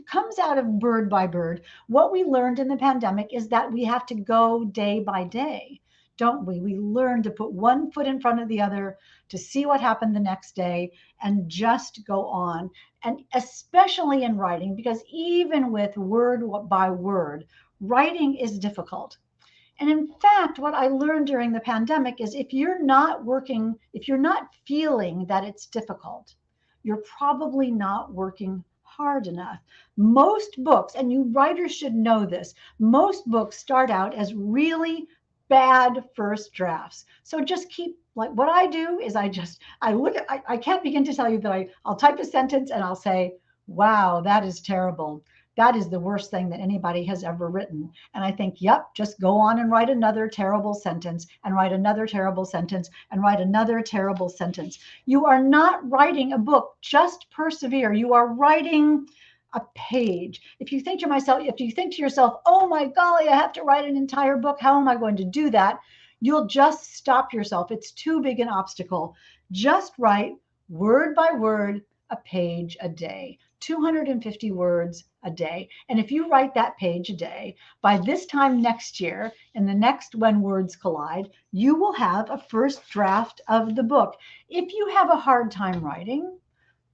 comes out of Bird by Bird. What we learned in the pandemic is that we have to go day by day, don't we? We learn to put one foot in front of the other, to see what happened the next day, and just go on. And especially in writing, because even with word by word, writing is difficult. And in fact, what I learned during the pandemic is if you're not feeling that it's difficult, you're probably not working hard enough. Most books, and you writers should know this, most books start out as really bad first drafts. So just keep, like what I do is I can't begin to tell you that I'll type a sentence and I'll say, wow, that is terrible. That is the worst thing that anybody has ever written. And I think, yep, just go on and write another terrible sentence and write another terrible sentence and write another terrible sentence. You are not writing a book, just persevere. You are writing a page. If you think to yourself, oh my golly, I have to write an entire book, how am I going to do that? You'll just stop yourself. It's too big an obstacle. Just write word by word, a page a day. 250 words a day. And if you write that page a day, by this time next year, in the next When Words Collide, you will have a first draft of the book. If you have a hard time writing,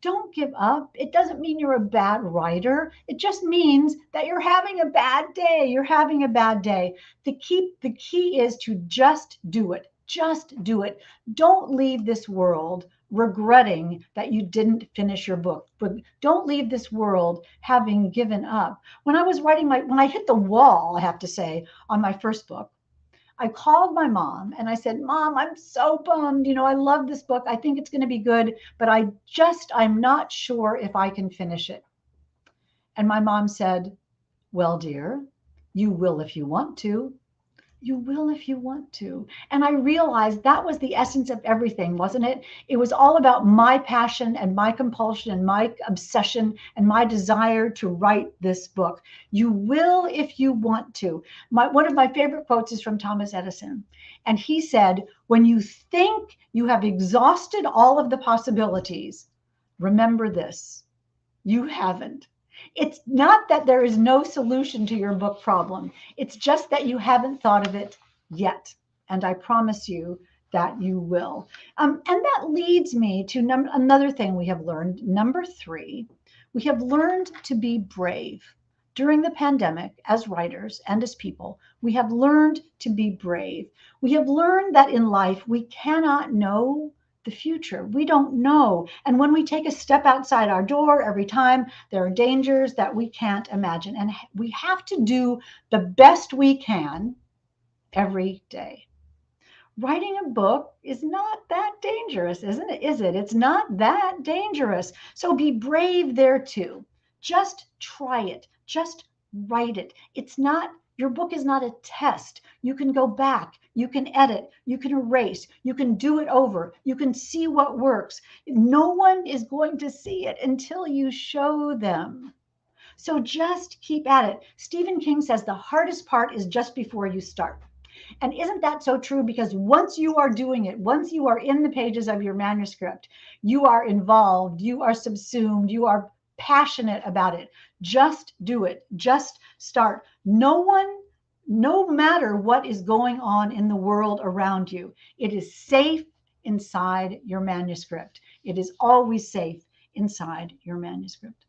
don't give up. It doesn't mean you're a bad writer. It just means that you're having a bad day. You're having a bad day. The key is to just do it. Just do it. Don't leave this world regretting that you didn't finish your book. But don't leave this world having given up. When I was writing when I hit the wall, I have to say, on my first book, I called my mom and I said, Mom, I'm so bummed. I love this book. I think it's going to be good, but I'm not sure if I can finish it. And my mom said, well, dear, You will if you want to. You will if you want to. And I realized that was the essence of everything, wasn't it? It was all about my passion and my compulsion and my obsession and my desire to write this book. You will if you want to. One of my favorite quotes is from Thomas Edison. And he said, when you think you have exhausted all of the possibilities, remember this, you haven't. It's not that there is no solution to your book problem. It's just that you haven't thought of it yet. And I promise you that you will. And that leads me to another thing we have learned. Number 3, we have learned to be brave. During the pandemic, as writers and as people, we have learned to be brave. We have learned that in life, we cannot know the future. We don't know. And when we take a step outside our door every time, there are dangers that we can't imagine. And we have to do the best we can every day. Writing a book is not that dangerous, isn't it? Is it? It's not that dangerous. So be brave there too. Just try it. Just write it. Your book is not a test. You can go back, you can edit, you can erase, you can do it over, you can see what works. No one is going to see it until you show them. So just keep at it. Stephen King says the hardest part is just before you start. And isn't that so true? Because once you are doing it, once you are in the pages of your manuscript, you are involved, you are subsumed, you are passionate about it. Just do it. Just start. No matter what is going on in the world around you, it is safe inside your manuscript. It is always safe inside your manuscript.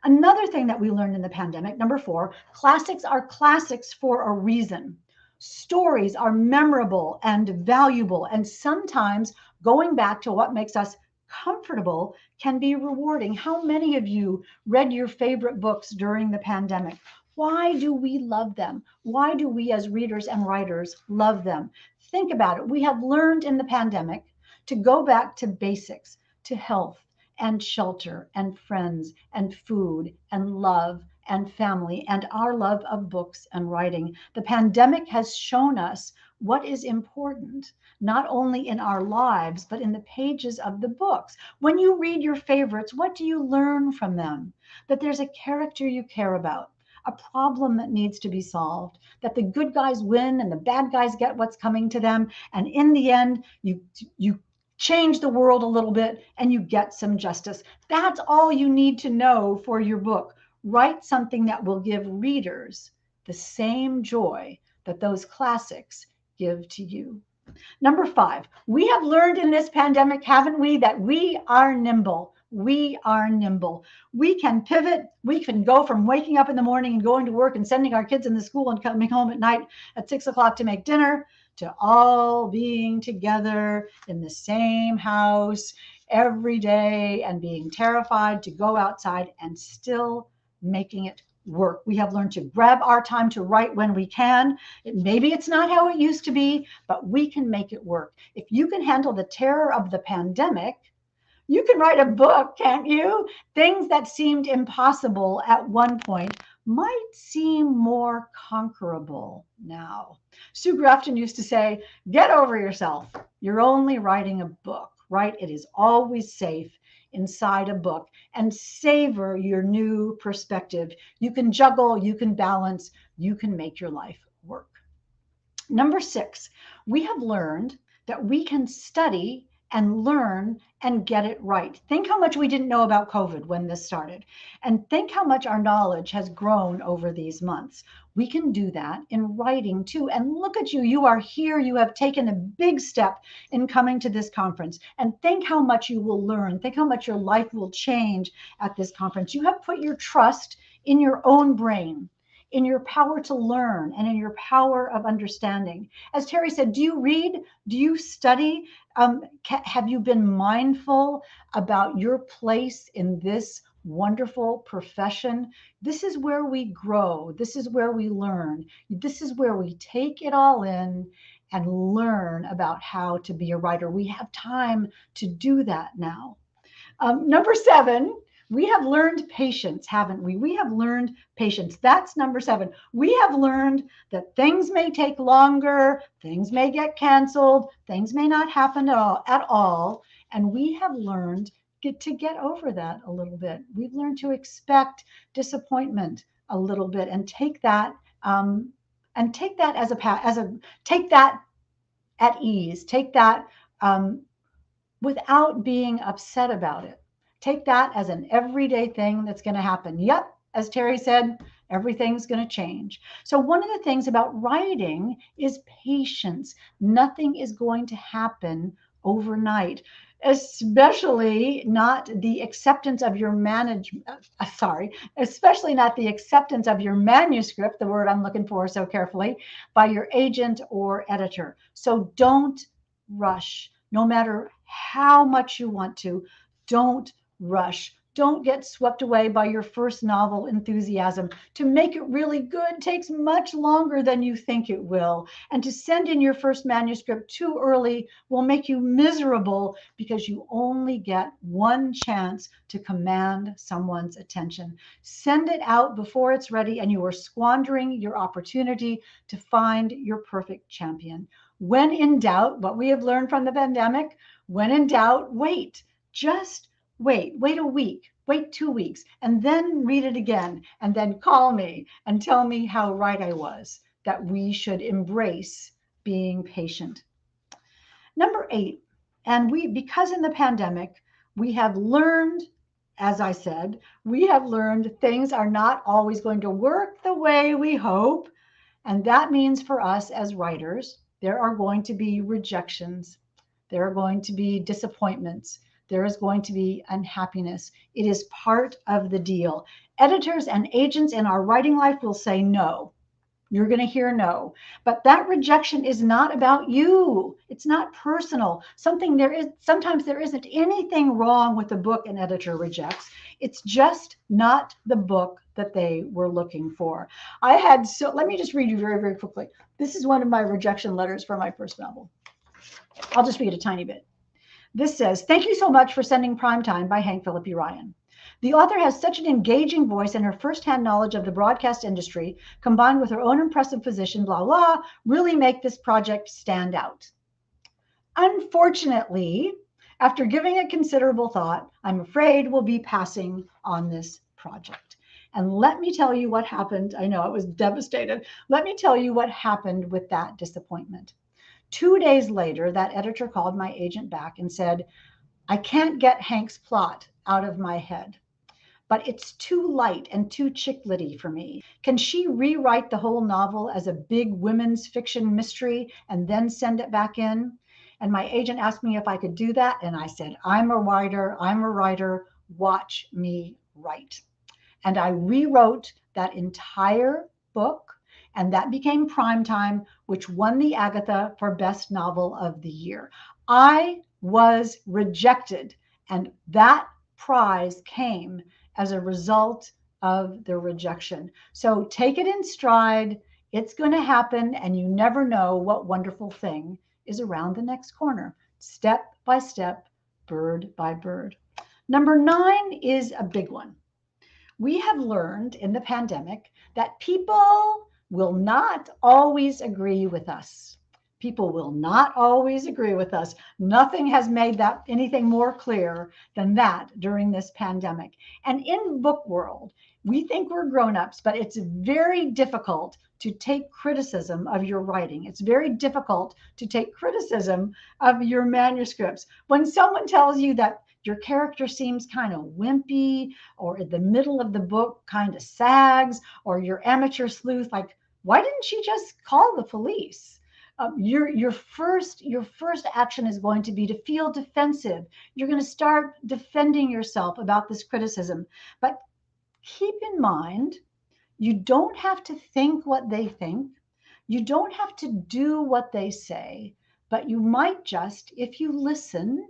Another thing that we learned in the pandemic, number 4, classics are classics for a reason. Stories are memorable and valuable, and sometimes going back to what makes us comfortable can be rewarding. How many of you read your favorite books during the pandemic? Why do we love them? Why do we as readers and writers love them? Think about it. We have learned in the pandemic to go back to basics, to health and shelter and friends and food and love and family and our love of books and writing. The pandemic has shown us what is important, not only in our lives, but in the pages of the books. When you read your favorites, what do you learn from them? That there's a character you care about, a problem that needs to be solved, that the good guys win and the bad guys get what's coming to them. And in the end, you change the world a little bit and you get some justice. That's all you need to know for your book. Write something that will give readers the same joy that those classics give to you. Number 5, we have learned in this pandemic, haven't we, that we are nimble. We are nimble. We can pivot. We can go from waking up in the morning and going to work and sending our kids in the school and coming home at night at 6 o'clock to make dinner, to all being together in the same house every day and being terrified to go outside and still making it work. We have learned to grab our time to write when we can. Maybe it's not how it used to be, but we can make it work. If you can handle the terror of the pandemic, you can write a book, can't you? Things that seemed impossible at one point might seem more conquerable now. Sue Grafton used to say, get over yourself. You're only writing a book, right? It is always safe inside a book, and savor your new perspective. You can juggle, you can balance, you can make your life work. Number 6, we have learned that we can study and learn and get it right. Think how much we didn't know about COVID when this started, and think how much our knowledge has grown over these months. We can do that in writing too. And look at you, you are here. You have taken a big step in coming to this conference, and think how much you will learn. Think how much your life will change at this conference. You have put your trust in your own brain, in your power to learn, and in your power of understanding. As Terry said, do you read? Do you study? Have you been mindful about your place in this wonderful profession? This is where we grow. This is where we learn. This is where we take it all in and learn about how to be a writer. We have time to do that now. Number 7, We have learned patience, haven't we? We have learned patience. That's number 7. We have learned that things may take longer, things may get canceled, things may not happen at all. And we have learned to get over that a little bit. We've learned to expect disappointment a little bit and take that take that at ease, take that without being upset about it. Take that as an everyday thing that's going to happen. Yep, as Terry said, everything's going to change. So one of the things about writing is patience. Nothing is going to happen overnight, especially not the acceptance of your especially not the acceptance of your manuscript, the word I'm looking for so carefully, by your agent or editor. So don't rush. No matter how much you want to, don't rush. Don't get swept away by your first novel enthusiasm. To make it really good takes much longer than you think it will. And to send in your first manuscript too early will make you miserable because you only get one chance to command someone's attention. Send it out before it's ready, and you are squandering your opportunity to find your perfect champion. When in doubt, what we have learned from the pandemic, when in doubt, wait. Just wait a week, wait 2 weeks, and then read it again, and then call me and tell me how right I was, that we should embrace being patient. Number 8, because in the pandemic, we have learned, as I said, we have learned things are not always going to work the way we hope. And that means for us as writers, there are going to be rejections. There are going to be disappointments. There is going to be unhappiness. It is part of the deal. Editors and agents in our writing life will say no. You're going to hear no. But that rejection is not about you. It's not personal. Sometimes there isn't anything wrong with the book an editor rejects. It's just not the book that they were looking for. Let me just read you very, very quickly. This is one of my rejection letters for my first novel. I'll just read a tiny bit. This says, "Thank you so much for sending Primetime by Phillippi Ryan. The author has such an engaging voice, and her firsthand knowledge of the broadcast industry, combined with her own impressive position, blah, blah, really make this project stand out. Unfortunately, after giving it considerable thought, I'm afraid we'll be passing on this project." And let me tell you what happened. I know I was devastated. Let me tell you what happened with that disappointment. 2 days later, that editor called my agent back and said, "I can't get Hank's plot out of my head, but it's too light and too chick-litty for me. Can she rewrite the whole novel as a big women's fiction mystery and then send it back in?" And my agent asked me if I could do that. And I said, I'm a writer, watch me write. And I rewrote that entire book, and that became Primetime, which won the Agatha for Best Novel of the Year. I was rejected, and that prize came as a result of the rejection. So take it in stride. It's going to happen, and you never know what wonderful thing is around the next corner. Step by step, bird by bird. Number 9 is a big one. We have learned in the pandemic that people will not always agree with us. People will not always agree with us. Nothing has made that anything more clear than that during this pandemic. And in book world, we think we're grown-ups, but it's very difficult to take criticism of your writing. It's very difficult to take criticism of your manuscripts. When someone tells you that your character seems kind of wimpy, or in the middle of the book kind of sags, or your amateur sleuth, like, why didn't she just call the police? Your first action is going to be to feel defensive. You're going to start defending yourself about this criticism. But keep in mind, you don't have to think what they think. You don't have to do what they say, but you might just, if you listen,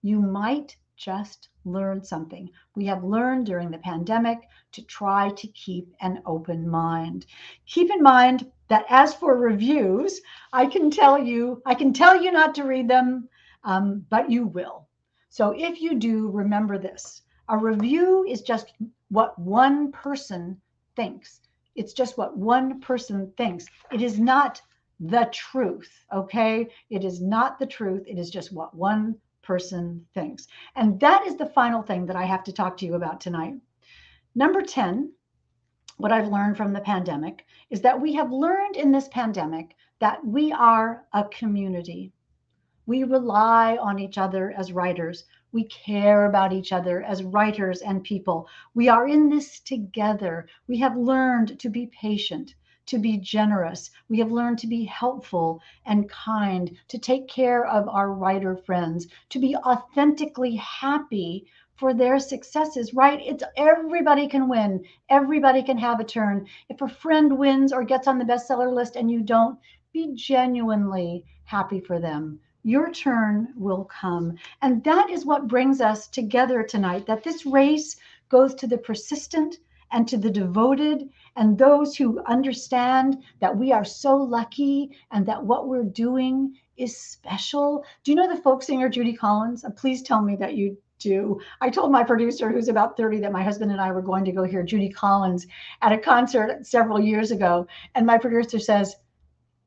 you might just learn something. We have learned during the pandemic to try to keep an open mind. Keep in mind that as for reviews, I can tell you not to read them, but you will. So if you do, remember this. A review is just what one person thinks. It's just what one person thinks. It is not the truth, okay? It is not the truth. It is just what one person thinks. And that is the final thing that I have to talk to you about tonight. Number 10, what I've learned from the pandemic is that we have learned in this pandemic that we are a community. We rely on each other as writers. We care about each other as writers and people. We are in this together. We have learned to be patient, to be generous. We have learned to be helpful and kind, to take care of our writer friends, to be authentically happy for their successes, right? It's everybody can win. Everybody can have a turn. If a friend wins or gets on the bestseller list and you don't, be genuinely happy for them. Your turn will come. And that is what brings us together tonight, that this race goes to the persistent and to the devoted and those who understand that we are so lucky and that what we're doing is special. Do you know the folk singer Judy Collins? Please tell me that you do. I told my producer, who's about 30, that my husband and I were going to go hear Judy Collins at a concert several years ago. And my producer says,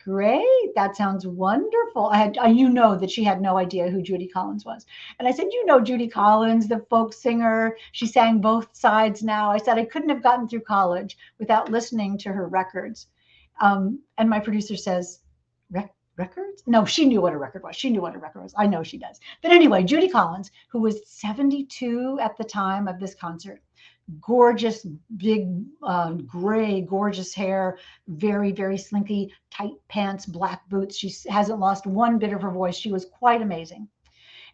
"Great, that sounds wonderful." You know that she had no idea who Judy Collins was. And I said, "You know Judy Collins, the folk singer. She sang both sides now." I said, "I couldn't have gotten through college without listening to her records." And my producer says, "Records?" No, she knew what a record was. She knew what a record was. I know she does. But anyway, Judy Collins, who was 72 at the time of this concert, gorgeous, big, gray, gorgeous hair, very, very slinky, tight pants, black boots. She hasn't lost one bit of her voice. She was quite amazing.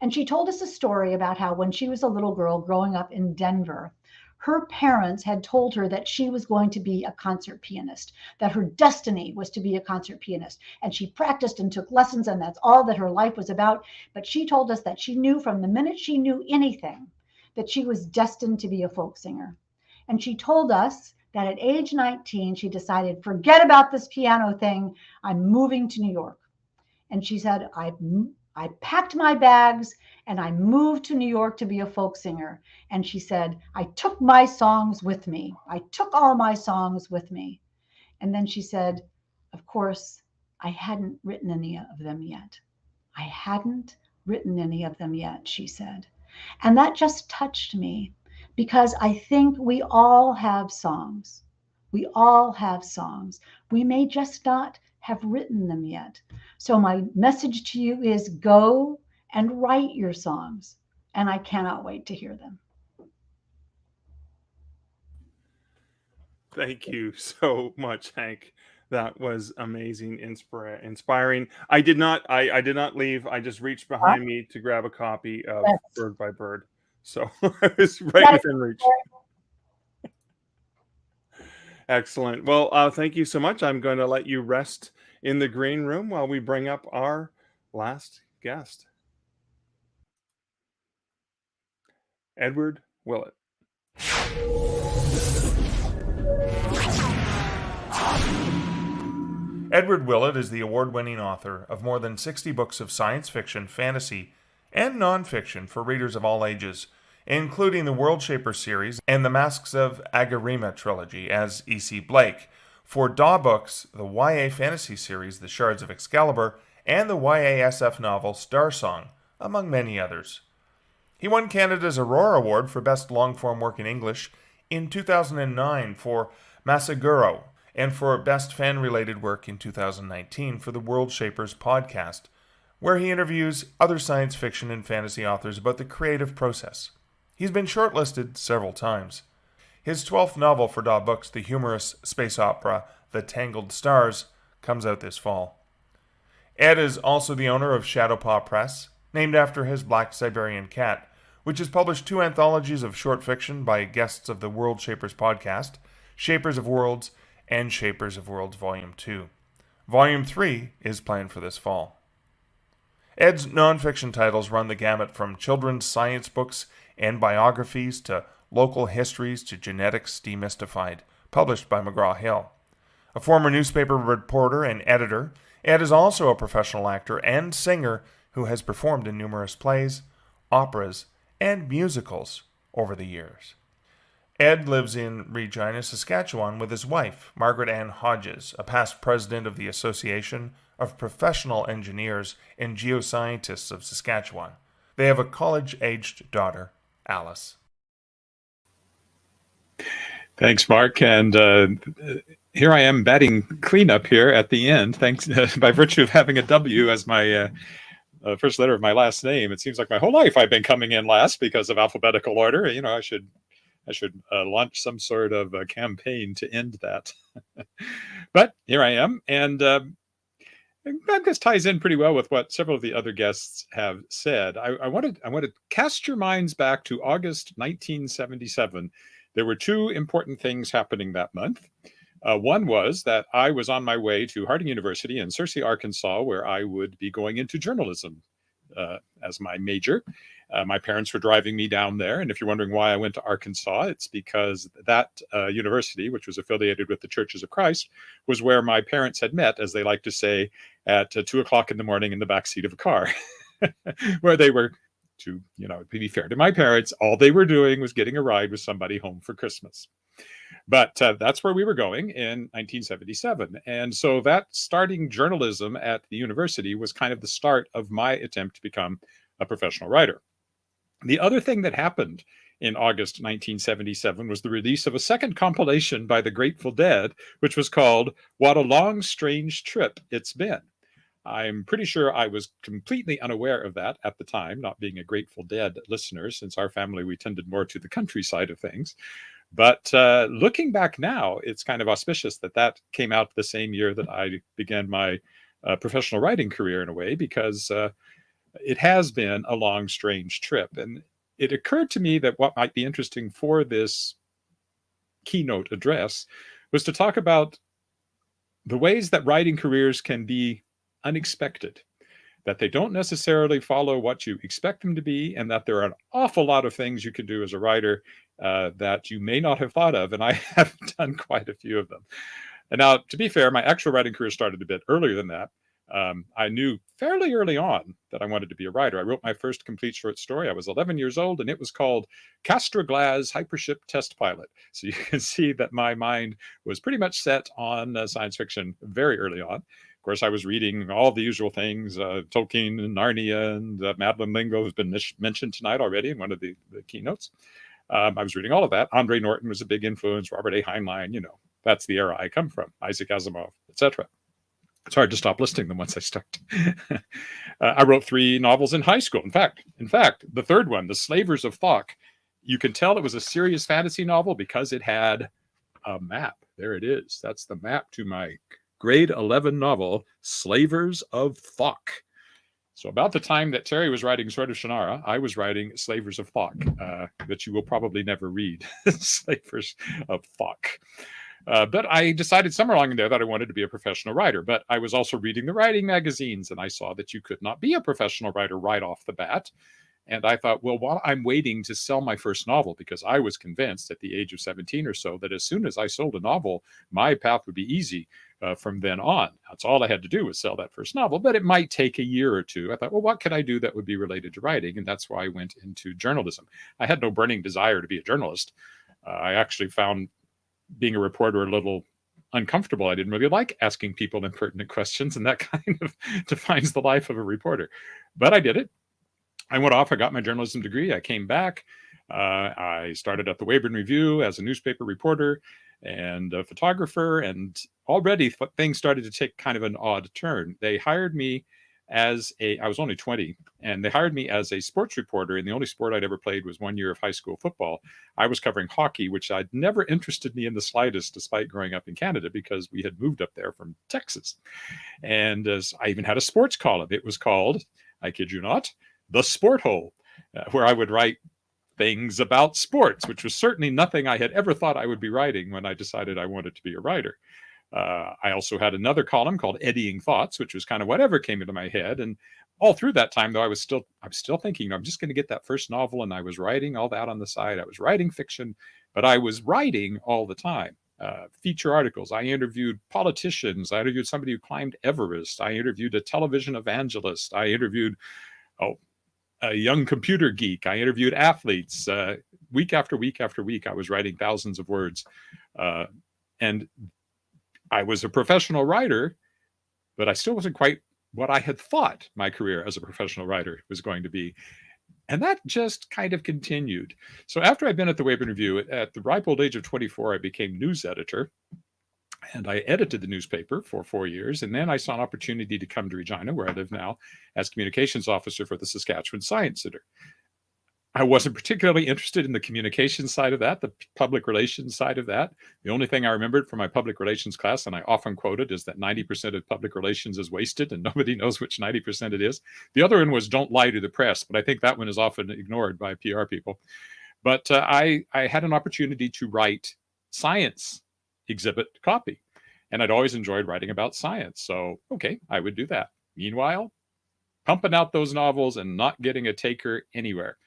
And she told us a story about how when she was a little girl growing up in Denver, her parents had told her that she was going to be a concert pianist, that her destiny was to be a concert pianist. And she practiced and took lessons, and that's all that her life was about. But she told us that she knew from the minute she knew anything that she was destined to be a folk singer. And she told us that at age 19, she decided, forget about this piano thing. I'm moving to New York. And she said, I packed my bags and I moved to New York to be a folk singer. And she said, I took my songs with me. I took all my songs with me. And then she said, of course, I hadn't written any of them yet. I hadn't written any of them yet, she said. And that just touched me because I think we all have songs. We all have songs. We may just not have written them yet. So my message to you is go and write your songs. And I cannot wait to hear them. Thank you so much, Hank. That was amazing, inspiring. I did not leave. I just reached behind me to grab a copy of Bird by Bird. So I was right within reach. Excellent. Well, thank you so much. I'm going to let you rest in the green room while we bring up our last guest. Edward Willett. Edward Willett is the award-winning author of more than 60 books of science fiction, fantasy, and nonfiction for readers of all ages, including the World Shaper series and the Masks of Agarima trilogy as E.C. Blake, for DAW Books, the YA fantasy series The Shards of Excalibur, and the YA SF novel Star Song, among many others. He won Canada's Aurora Award for Best Long-Form Work in English in 2009 for Masaguro, and for Best Fan-Related Work in 2019 for the World Shapers podcast, where he interviews other science fiction and fantasy authors about the creative process. He's been shortlisted several times. His 12th novel for DAW Books, the humorous space opera The Tangled Stars, comes out this fall. Ed is also the owner of Shadowpaw Press, named after his black Siberian cat, which has published 2 anthologies of short fiction by guests of the World Shapers podcast, Shapers of Worlds, and Shapers of Worlds Volume 2. Volume 3 is planned for this fall. Ed's nonfiction titles run the gamut from children's science books and biographies to local histories to genetics demystified, published by McGraw-Hill. A former newspaper reporter and editor, Ed is also a professional actor and singer who has performed in numerous plays, operas, and musicals over the years. Ed lives in Regina, Saskatchewan with his wife, Margaret Ann Hodges, a past president of the Association of Professional Engineers and Geoscientists of Saskatchewan. They have a college-aged daughter, Alice. Thanks, Mark. And here I am batting cleanup here at the end, thanks by virtue of having a W as my first letter of my last name. It seems like my whole life I've been coming in last because of alphabetical order. You know, I should launch some sort of a campaign to end that. But here I am, and this ties in pretty well with what several of the other guests have said. I want to cast your minds back to August 1977. There were two important things happening that month. One was that I was on my way to Harding University in Searcy, Arkansas, where I would be going into journalism as my major. My parents were driving me down there. And if you're wondering why I went to Arkansas, it's because that university, which was affiliated with the Churches of Christ, was where my parents had met, as they like to say, at 2 o'clock in the morning in the backseat of a car, where they were, to be fair to my parents, all they were doing was getting a ride with somebody home for Christmas. But that's where we were going in 1977. And so that starting journalism at the university was kind of the start of my attempt to become a professional writer. The other thing that happened in August 1977 was the release of a second compilation by the Grateful Dead, which was called What a Long, Strange Trip It's Been. I'm pretty sure I was completely unaware of that at the time, not being a Grateful Dead listener, since our family, we tended more to the country side of things. But looking back now, it's kind of auspicious that that came out the same year that I began my professional writing career in a way, because it has been a long, strange trip. And it occurred to me that what might be interesting for this keynote address was to talk about the ways that writing careers can be unexpected, that they don't necessarily follow what you expect them to be, and that there are an awful lot of things you can do as a writer that you may not have thought of. And I have done quite a few of them. And now, to be fair, my actual writing career started a bit earlier than that. I knew fairly early on that I wanted to be a writer. I wrote my first complete short story. I was 11 years old, and it was called Castroglas Hypership Test Pilot. So you can see that my mind was pretty much set on science fiction very early on. Of course, I was reading all the usual things, Tolkien and Narnia, and Madeline Lingo has been mentioned tonight already in one of the keynotes. I was reading all of that. Andre Norton was a big influence, Robert A. Heinlein, that's the era I come from, Isaac Asimov, etc. It's hard to stop listing them once I start. I wrote 3 novels in high school. In fact, the third one, The Slavers of Thok, you can tell it was a serious fantasy novel because it had a map. There it is. That's the map to my grade 11 novel, Slavers of Thok. So about the time that Terry was writing Sword of Shannara, I was writing Slavers of Thok, that you will probably never read, Slavers of Thok. But I decided somewhere along in there that I wanted to be a professional writer. But I was also reading the writing magazines, and I saw that you could not be a professional writer right off the bat. And I thought, well, while I'm waiting to sell my first novel, because I was convinced at the age of 17 or so that as soon as I sold a novel, my path would be easy from then on. That's all I had to do was sell that first novel, but it might take a year or two. I thought, well, what could I do that would be related to writing? And that's why I went into journalism. I had no burning desire to be a journalist. I actually found being a reporter a little uncomfortable. I didn't really like asking people impertinent questions, and that kind of defines the life of a reporter. But I did it. I went off, I got my journalism degree, I came back, I started at the Weyburn Review as a newspaper reporter and a photographer, and already things started to take kind of an odd turn. They hired me I was only 20, and they hired me as a sports reporter, and the only sport I'd ever played was 1 year of high school football. I was covering hockey, which I'd never interested me in the slightest, despite growing up in Canada, because we had moved up there from Texas. And I even had a sports column. It was called, I kid you not, The Sport Hole, where I would write things about sports, which was certainly nothing I had ever thought I would be writing when I decided I wanted to be a writer. I also had another column called Eddying Thoughts, which was kind of whatever came into my head. And all through that time, though, I was still thinking, I'm just going to get that first novel. And I was writing all that on the side. I was writing fiction, but I was writing all the time. Feature articles. I interviewed politicians. I interviewed somebody who climbed Everest. I interviewed a television evangelist. I interviewed a young computer geek. I interviewed athletes. Week after week after week, I was writing thousands of words. And I was a professional writer, but I still wasn't quite what I had thought my career as a professional writer was going to be. And that just kind of continued. So after I'd been at the Wayburn Review, at the ripe old age of 24, I became news editor. And I edited the newspaper for 4 years. And then I saw an opportunity to come to Regina, where I live now, as communications officer for the Saskatchewan Science Center. I wasn't particularly interested in the communications side of that, the public relations side of that. The only thing I remembered from my public relations class, and I often quote it, is that 90% of public relations is wasted and nobody knows which 90% it is. The other one was don't lie to the press, but I think that one is often ignored by PR people. But I had an opportunity to write science exhibit copy, and I'd always enjoyed writing about science. So, okay, I would do that. Meanwhile, pumping out those novels and not getting a taker anywhere.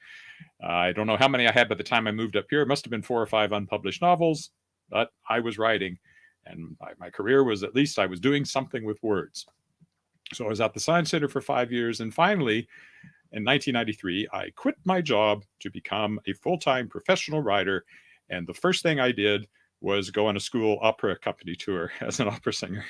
I don't know how many I had by the time I moved up here. It must have been 4 or 5 unpublished novels, but I was writing, and my career was, at least I was doing something with words. So I was at the Science Center for 5 years, and finally, in 1993, I quit my job to become a full-time professional writer, and the first thing I did was go on a school opera company tour as an opera singer,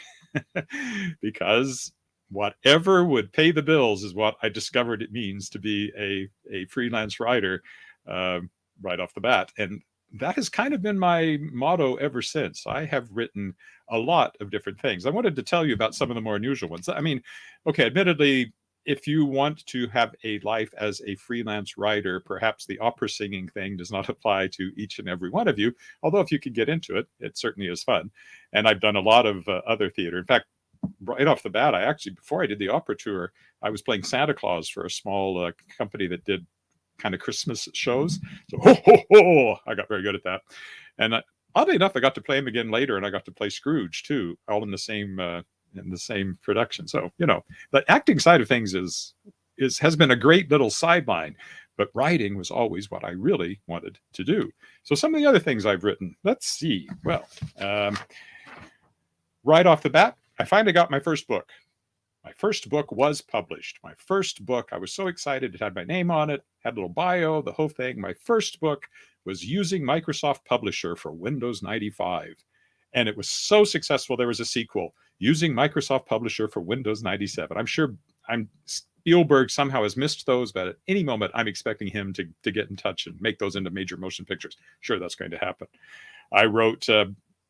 because whatever would pay the bills is what I discovered it means to be a freelance writer right off the bat. And that has kind of been my motto ever since. I have written a lot of different things. I wanted to tell you about some of the more unusual ones. I mean, okay, admittedly, if you want to have a life as a freelance writer, perhaps the opera singing thing does not apply to each and every one of you. Although if you could get into it, it certainly is fun. And I've done a lot of other theater. In fact, right off the bat, I actually, before I did the opera tour, I was playing Santa Claus for a small company that did kind of Christmas shows. So, ho, ho, ho, I got very good at that. And oddly enough, I got to play him again later, and I got to play Scrooge too, all in the same production. So, you know, the acting side of things has been a great little sideline, but writing was always what I really wanted to do. So some of the other things I've written, let's see. Well, right off the bat, I finally got my first book. My first book was published. My first book, I was so excited. It had my name on it, had a little bio, the whole thing. My first book was Using Microsoft Publisher for Windows 95. And it was so successful, there was a sequel, Using Microsoft Publisher for Windows 97. I'm sure Spielberg somehow has missed those, but at any moment, I'm expecting him to get in touch and make those into major motion pictures. Sure, that's going to happen. I wrote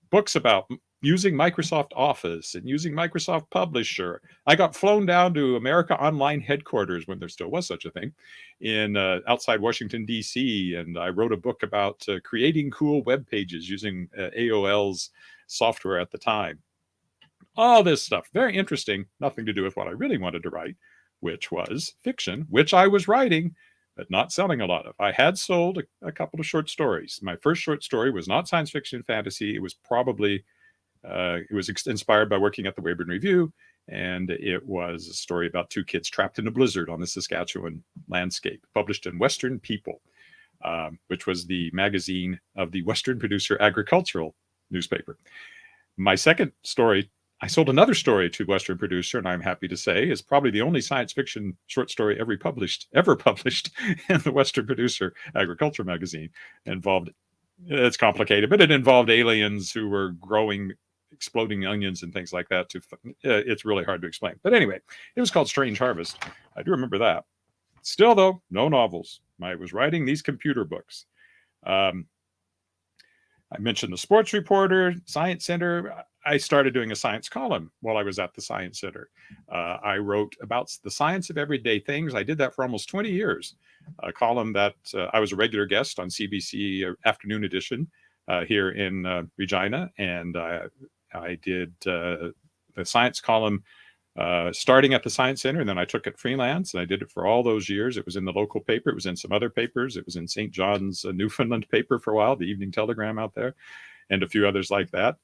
books about using Microsoft Office and using Microsoft Publisher. I got flown down to America Online headquarters, when there still was such a thing, in outside Washington, D.C. And I wrote a book about creating cool web pages using AOL's software at the time. All this stuff, very interesting, nothing to do with what I really wanted to write, which was fiction, which I was writing, but not selling a lot of. I had sold a couple of short stories. My first short story was not science fiction fantasy. It was probably it was inspired by working at the Wayburn Review, and it was a story about 2 kids trapped in a blizzard on the Saskatchewan landscape, published in Western People, which was the magazine of the Western Producer Agricultural newspaper. My second story, I sold another story to Western Producer, and I'm happy to say is probably the only science fiction short story ever published in the Western Producer Agriculture magazine. It's complicated, but it involved aliens who were growing exploding onions and things like that. It's really hard to explain. But anyway, it was called Strange Harvest. I do remember that. Still, though, no novels. I was writing these computer books. I mentioned the Sports Reporter, Science Center. I started doing a science column while I was at the Science Center. I wrote about the science of everyday things. I did that for almost 20 years. A column that I was a regular guest on CBC Afternoon Edition here in Regina. And I did the science column starting at the Science Center, and then I took it freelance, and I did it for all those years. It was in the local paper. It was in some other papers. It was in St. John's, Newfoundland paper for a while, the Evening Telegram out there, and a few others like that.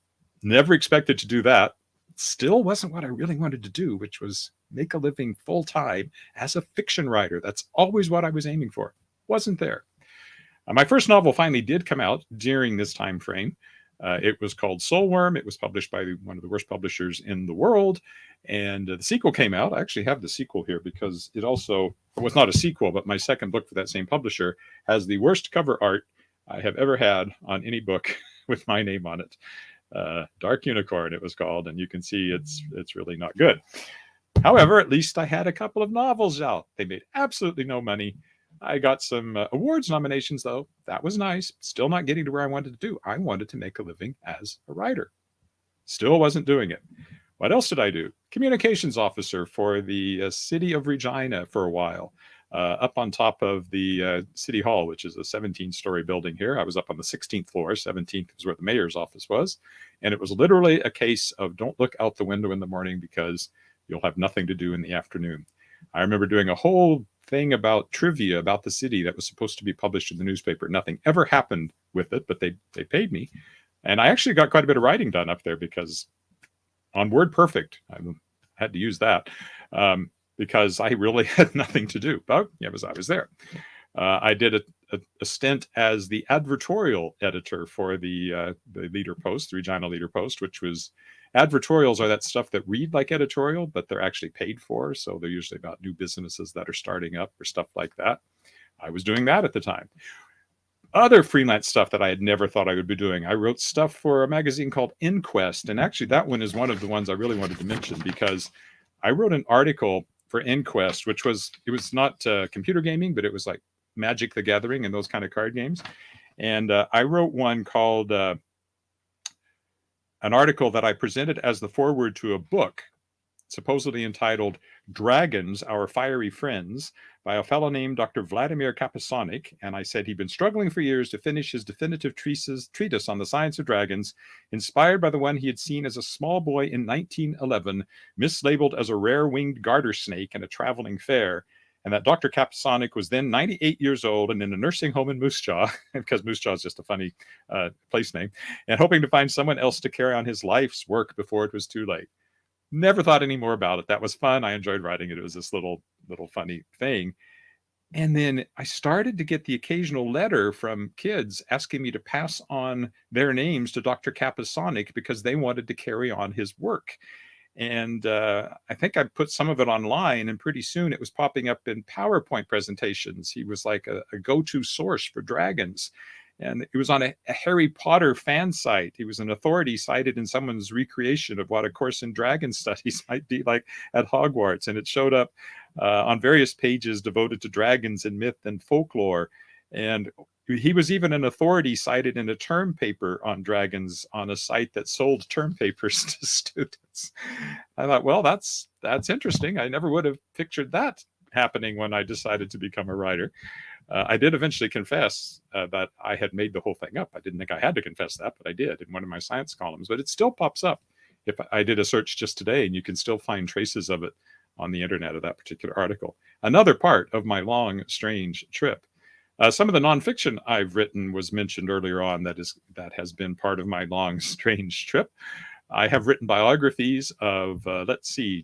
Never expected to do that. Still wasn't what I really wanted to do, which was make a living full-time as a fiction writer. That's always what I was aiming for. Wasn't there. My first novel finally did come out during this time frame. It was called Soulworm. It was published by one of the worst publishers in the world. And the sequel came out. I actually have the sequel here because it was not a sequel, but my second book for that same publisher has the worst cover art I have ever had on any book with my name on it. Dark Unicorn, it was called, and you can see it's really not good. However, at least I had a couple of novels out. They made absolutely no money. I got some awards nominations, though. That was nice. Still not getting to where I wanted to do. I wanted to make a living as a writer. Still wasn't doing it. What else did I do? Communications officer for the city of Regina for a while, up on top of the city hall, which is a 17-story building here. I was up on the 16th floor. 17th is where the mayor's office was. And it was literally a case of don't look out the window in the morning because you'll have nothing to do in the afternoon. I remember doing a whole thing about trivia about the city that was supposed to be published in the newspaper. Nothing ever happened with it, but they paid me. And I actually got quite a bit of writing done up there because on WordPerfect, I had to use that because I really had nothing to do. But yeah, I was there. I did a stint as the advertorial editor for the Leader Post, the Regina Leader Post, which was advertorials are that stuff that read like editorial, but they're actually paid for. So they're usually about new businesses that are starting up or stuff like that. I was doing that at the time. Other freelance stuff that I had never thought I would be doing. I wrote stuff for a magazine called Inquest. And actually that one is one of the ones I really wanted to mention because I wrote an article for Inquest, it was not computer gaming, but it was like Magic the Gathering and those kind of card games. And I wrote one called an article that I presented as the foreword to a book supposedly entitled Dragons, Our Fiery Friends, by a fellow named Dr. Vladimir Kapasonic. And I said he'd been struggling for years to finish his definitive treatise on the science of dragons, inspired by the one he had seen as a small boy in 1911, mislabeled as a rare winged garter snake in a traveling fair. And that Dr. Kapasonic was then 98 years old and in a nursing home in Moose Jaw, because Moose Jaw is just a funny place name, and hoping to find someone else to carry on his life's work before it was too late. Never thought any more about it. That was fun. I enjoyed writing it. It was this little funny thing. And then I started to get the occasional letter from kids asking me to pass on their names to Dr. Kapasonic because they wanted to carry on his work. And I think I put some of it online, and pretty soon it was popping up in PowerPoint presentations. He was like a go-to source for dragons. And it was on a Harry Potter fan site. He was an authority cited in someone's recreation of what a course in dragon studies might be like at Hogwarts. And it showed up on various pages devoted to dragons and myth and folklore. And he was even an authority cited in a term paper on dragons on a site that sold term papers to students. I thought, well, that's interesting. I never would have pictured that happening when I decided to become a writer. I did eventually confess that I had made the whole thing up. I didn't think I had to confess that, but I did in one of my science columns. But it still pops up. If I did a search just today, and you can still find traces of it on the internet of that particular article. Another part of my long, strange trip. Some of the nonfiction I've written was mentioned earlier on that has been part of my long, strange trip. I have written biographies of,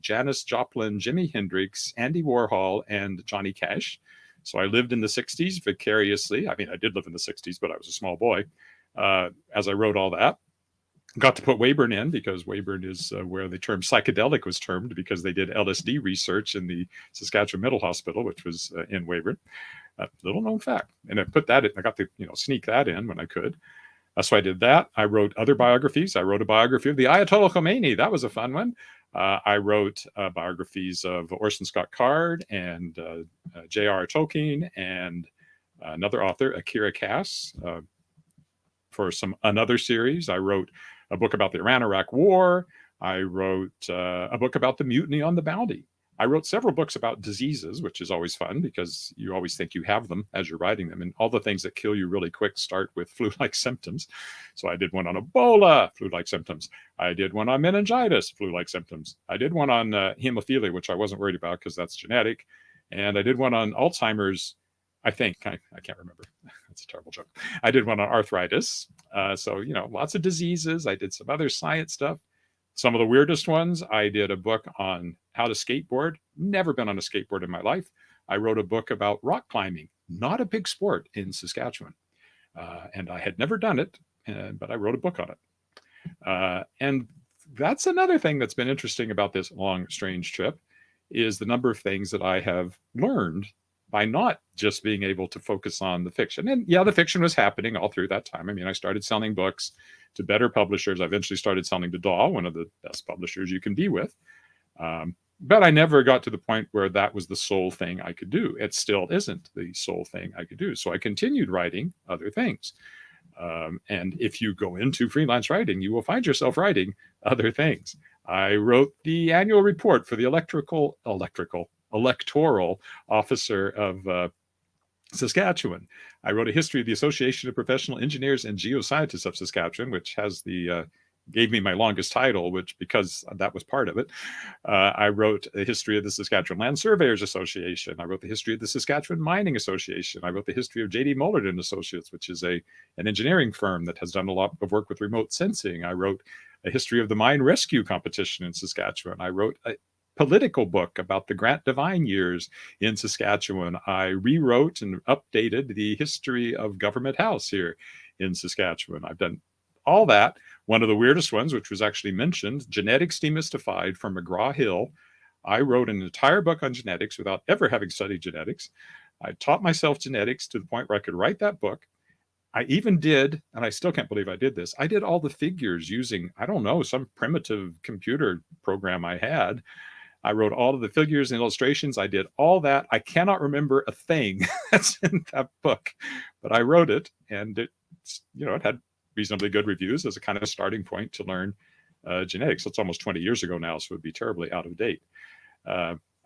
Janis Joplin, Jimi Hendrix, Andy Warhol, and Johnny Cash. So I lived in the 60s vicariously. I mean, I did live in the 60s, but I was a small boy as I wrote all that. Got to put Weyburn in because Weyburn is where the term psychedelic was termed because they did LSD research in the Saskatchewan Mental Hospital, which was in Weyburn. Little known fact. And I put that in. I got to sneak that in when I could. So I did that. I wrote other biographies. I wrote a biography of the Ayatollah Khomeini. That was a fun one. I wrote biographies of Orson Scott Card and J.R.R. Tolkien and another author, Akira Cass, for another series. I wrote a book about the Iran-Iraq War. I wrote a book about the Mutiny on the Bounty. I wrote several books about diseases, which is always fun because you always think you have them as you're writing them. And all the things that kill you really quick start with flu-like symptoms. So I did one on Ebola, flu-like symptoms. I did one on meningitis, flu-like symptoms. I did one on hemophilia, which I wasn't worried about because that's genetic. And I did one on Alzheimer's, I think. I can't remember. That's a terrible joke. I did one on arthritis. So, lots of diseases. I did some other science stuff. Some of the weirdest ones, I did a book on how to skateboard. Never been on a skateboard in my life. I wrote a book about rock climbing, not a big sport in Saskatchewan. And I had never done it, but I wrote a book on it. And that's another thing that's been interesting about this long, strange trip, is the number of things that I have learned by not just being able to focus on the fiction. And yeah, the fiction was happening all through that time. I mean, I started selling books to better publishers. I eventually started selling to DAW, one of the best publishers you can be with. But I never got to the point where that was the sole thing I could do. It still isn't the sole thing I could do. So I continued writing other things. And if you go into freelance writing, you will find yourself writing other things. I wrote the annual report for the electoral officer of Saskatchewan. I wrote a history of the Association of Professional Engineers and Geoscientists of Saskatchewan, which has gave me my longest title, which, because that was part of it. I wrote a history of the Saskatchewan Land Surveyors Association. I wrote the history of the Saskatchewan Mining Association. I wrote the history of J.D. Mullerton Associates, which is an engineering firm that has done a lot of work with remote sensing. I wrote a history of the mine rescue competition in Saskatchewan. I wrote a political book about the Grant Devine years in Saskatchewan. I rewrote and updated the history of Government House here in Saskatchewan. I've done all that. One of the weirdest ones, which was actually mentioned, Genetics Demystified from McGraw-Hill. I wrote an entire book on genetics without ever having studied genetics. I taught myself genetics to the point where I could write that book. I even did, and I still can't believe I did this, I did all the figures using, I don't know, some primitive computer program I had. I wrote all of the figures and illustrations. I did all that. I cannot remember a thing that's in that book, but I wrote it, and it had reasonably good reviews as a kind of starting point to learn genetics. It's almost 20 years ago now, so it would be terribly out of date.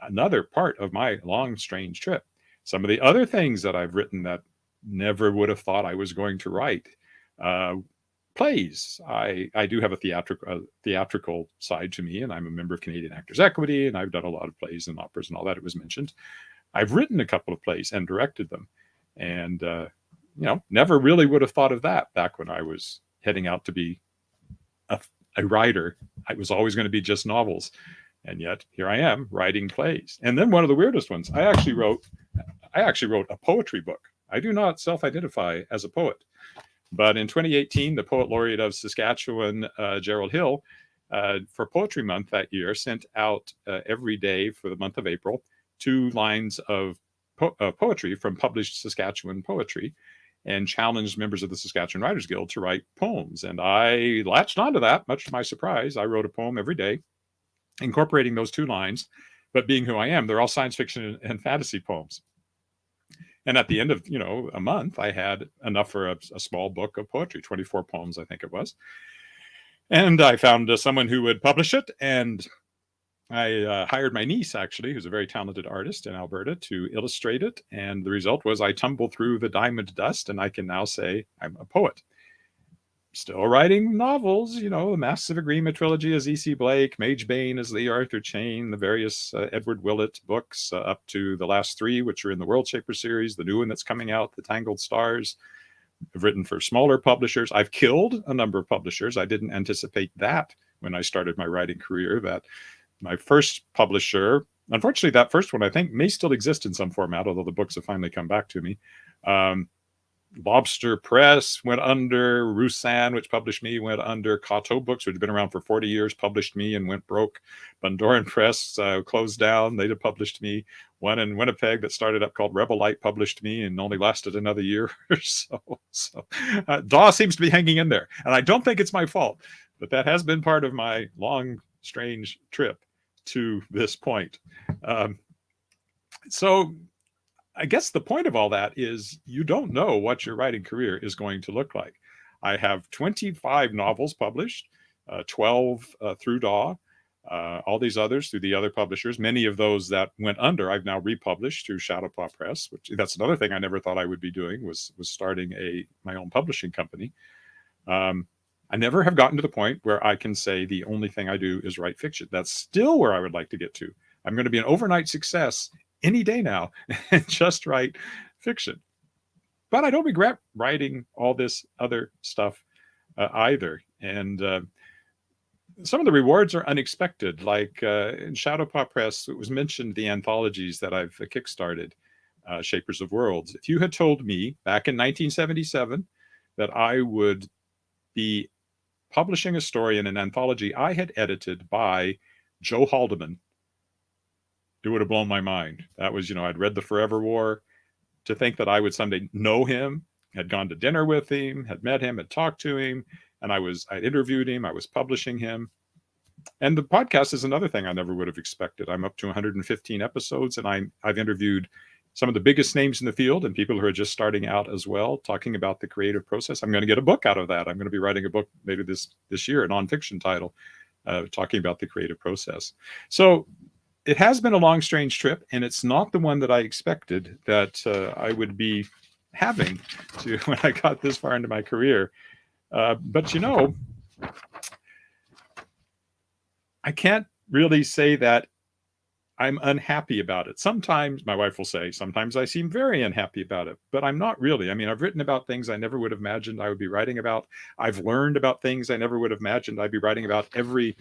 Another part of my long, strange trip. Some of the other things that I've written that never would have thought I was going to write. Plays. I do have a theatrical side to me, and I'm a member of Canadian Actors Equity, and I've done a lot of plays and operas and all that. It was mentioned. I've written a couple of plays and directed them, and never really would have thought of that back when I was heading out to be a writer. I was always going to be just novels, and yet here I am writing plays. And then one of the weirdest ones, I actually wrote a poetry book. I do not self-identify as a poet, but in 2018, the Poet Laureate of Saskatchewan, Gerald Hill, for Poetry Month that year, sent out every day for the month of April 2 lines of poetry from published Saskatchewan poetry, and challenged members of the Saskatchewan Writers Guild to write poems. And I latched onto that, much to my surprise. I wrote a poem every day, incorporating those 2 lines. But being who I am, they're all science fiction and fantasy poems. And at the end of a month, I had enough for a small book of poetry, 24 poems, I think it was. And I found someone who would publish it, and I hired my niece, actually, who's a very talented artist in Alberta, to illustrate it. And the result was I tumbled through the diamond dust, and I can now say I'm a poet. Still writing novels, the Masks of Agreement trilogy as E.C. Blake, Mage Bane as Lee Arthur Chane, the various Edward Willett books up to the last 3, which are in the World Shaper series, the new one that's coming out, The Tangled Stars. I've written for smaller publishers. I've killed a number of publishers. I didn't anticipate that when I started my writing career, that my first publisher, unfortunately, that first one I think may still exist in some format, although the books have finally come back to me. Lobster Press went under. Roussan, which published me, went under. Cato Books, which had been around for 40 years, published me and went broke. Bundoran Press closed down. They had published me. One in Winnipeg that started up called Rebel Light published me and only lasted another year or so. DAW seems to be hanging in there. And I don't think it's my fault, but that has been part of my long, strange trip to this point. So I guess the point of all that is you don't know what your writing career is going to look like. I have 25 novels published, 12 through DAW, all these others through the other publishers. Many of those that went under, I've now republished through Shadowpaw Press, which that's another thing I never thought I would be doing, was starting my own publishing company. I never have gotten to the point where I can say the only thing I do is write fiction. That's still where I would like to get to. I'm going to be an overnight success any day now and just write fiction. But I don't regret writing all this other stuff either. And some of the rewards are unexpected. Like in Shadowpaw Press, it was mentioned the anthologies that I've kickstarted, Shapers of Worlds. If you had told me back in 1977 that I would be publishing a story in an anthology I had edited by Joe Haldeman, it would have blown my mind. That was, I'd read The Forever War. To think that I would someday know him, had gone to dinner with him, had met him, had talked to him, and I'd interviewed him, I was publishing him. And the podcast is another thing I never would have expected. I'm up to 115 episodes, and I've interviewed some of the biggest names in the field and people who are just starting out as well, talking about the creative process. I'm going to get a book out of that. I'm going to be writing a book maybe this year, a nonfiction title, talking about the creative process. So it has been a long, strange trip, and it's not the one that I expected that I would be having to when I got this far into my career. But I can't really say that I'm unhappy about it. Sometimes my wife will say, sometimes I seem very unhappy about it, but I'm not really. I mean, I've written about things I never would have imagined I would be writing about. I've learned about things I never would have imagined I'd be writing about. Every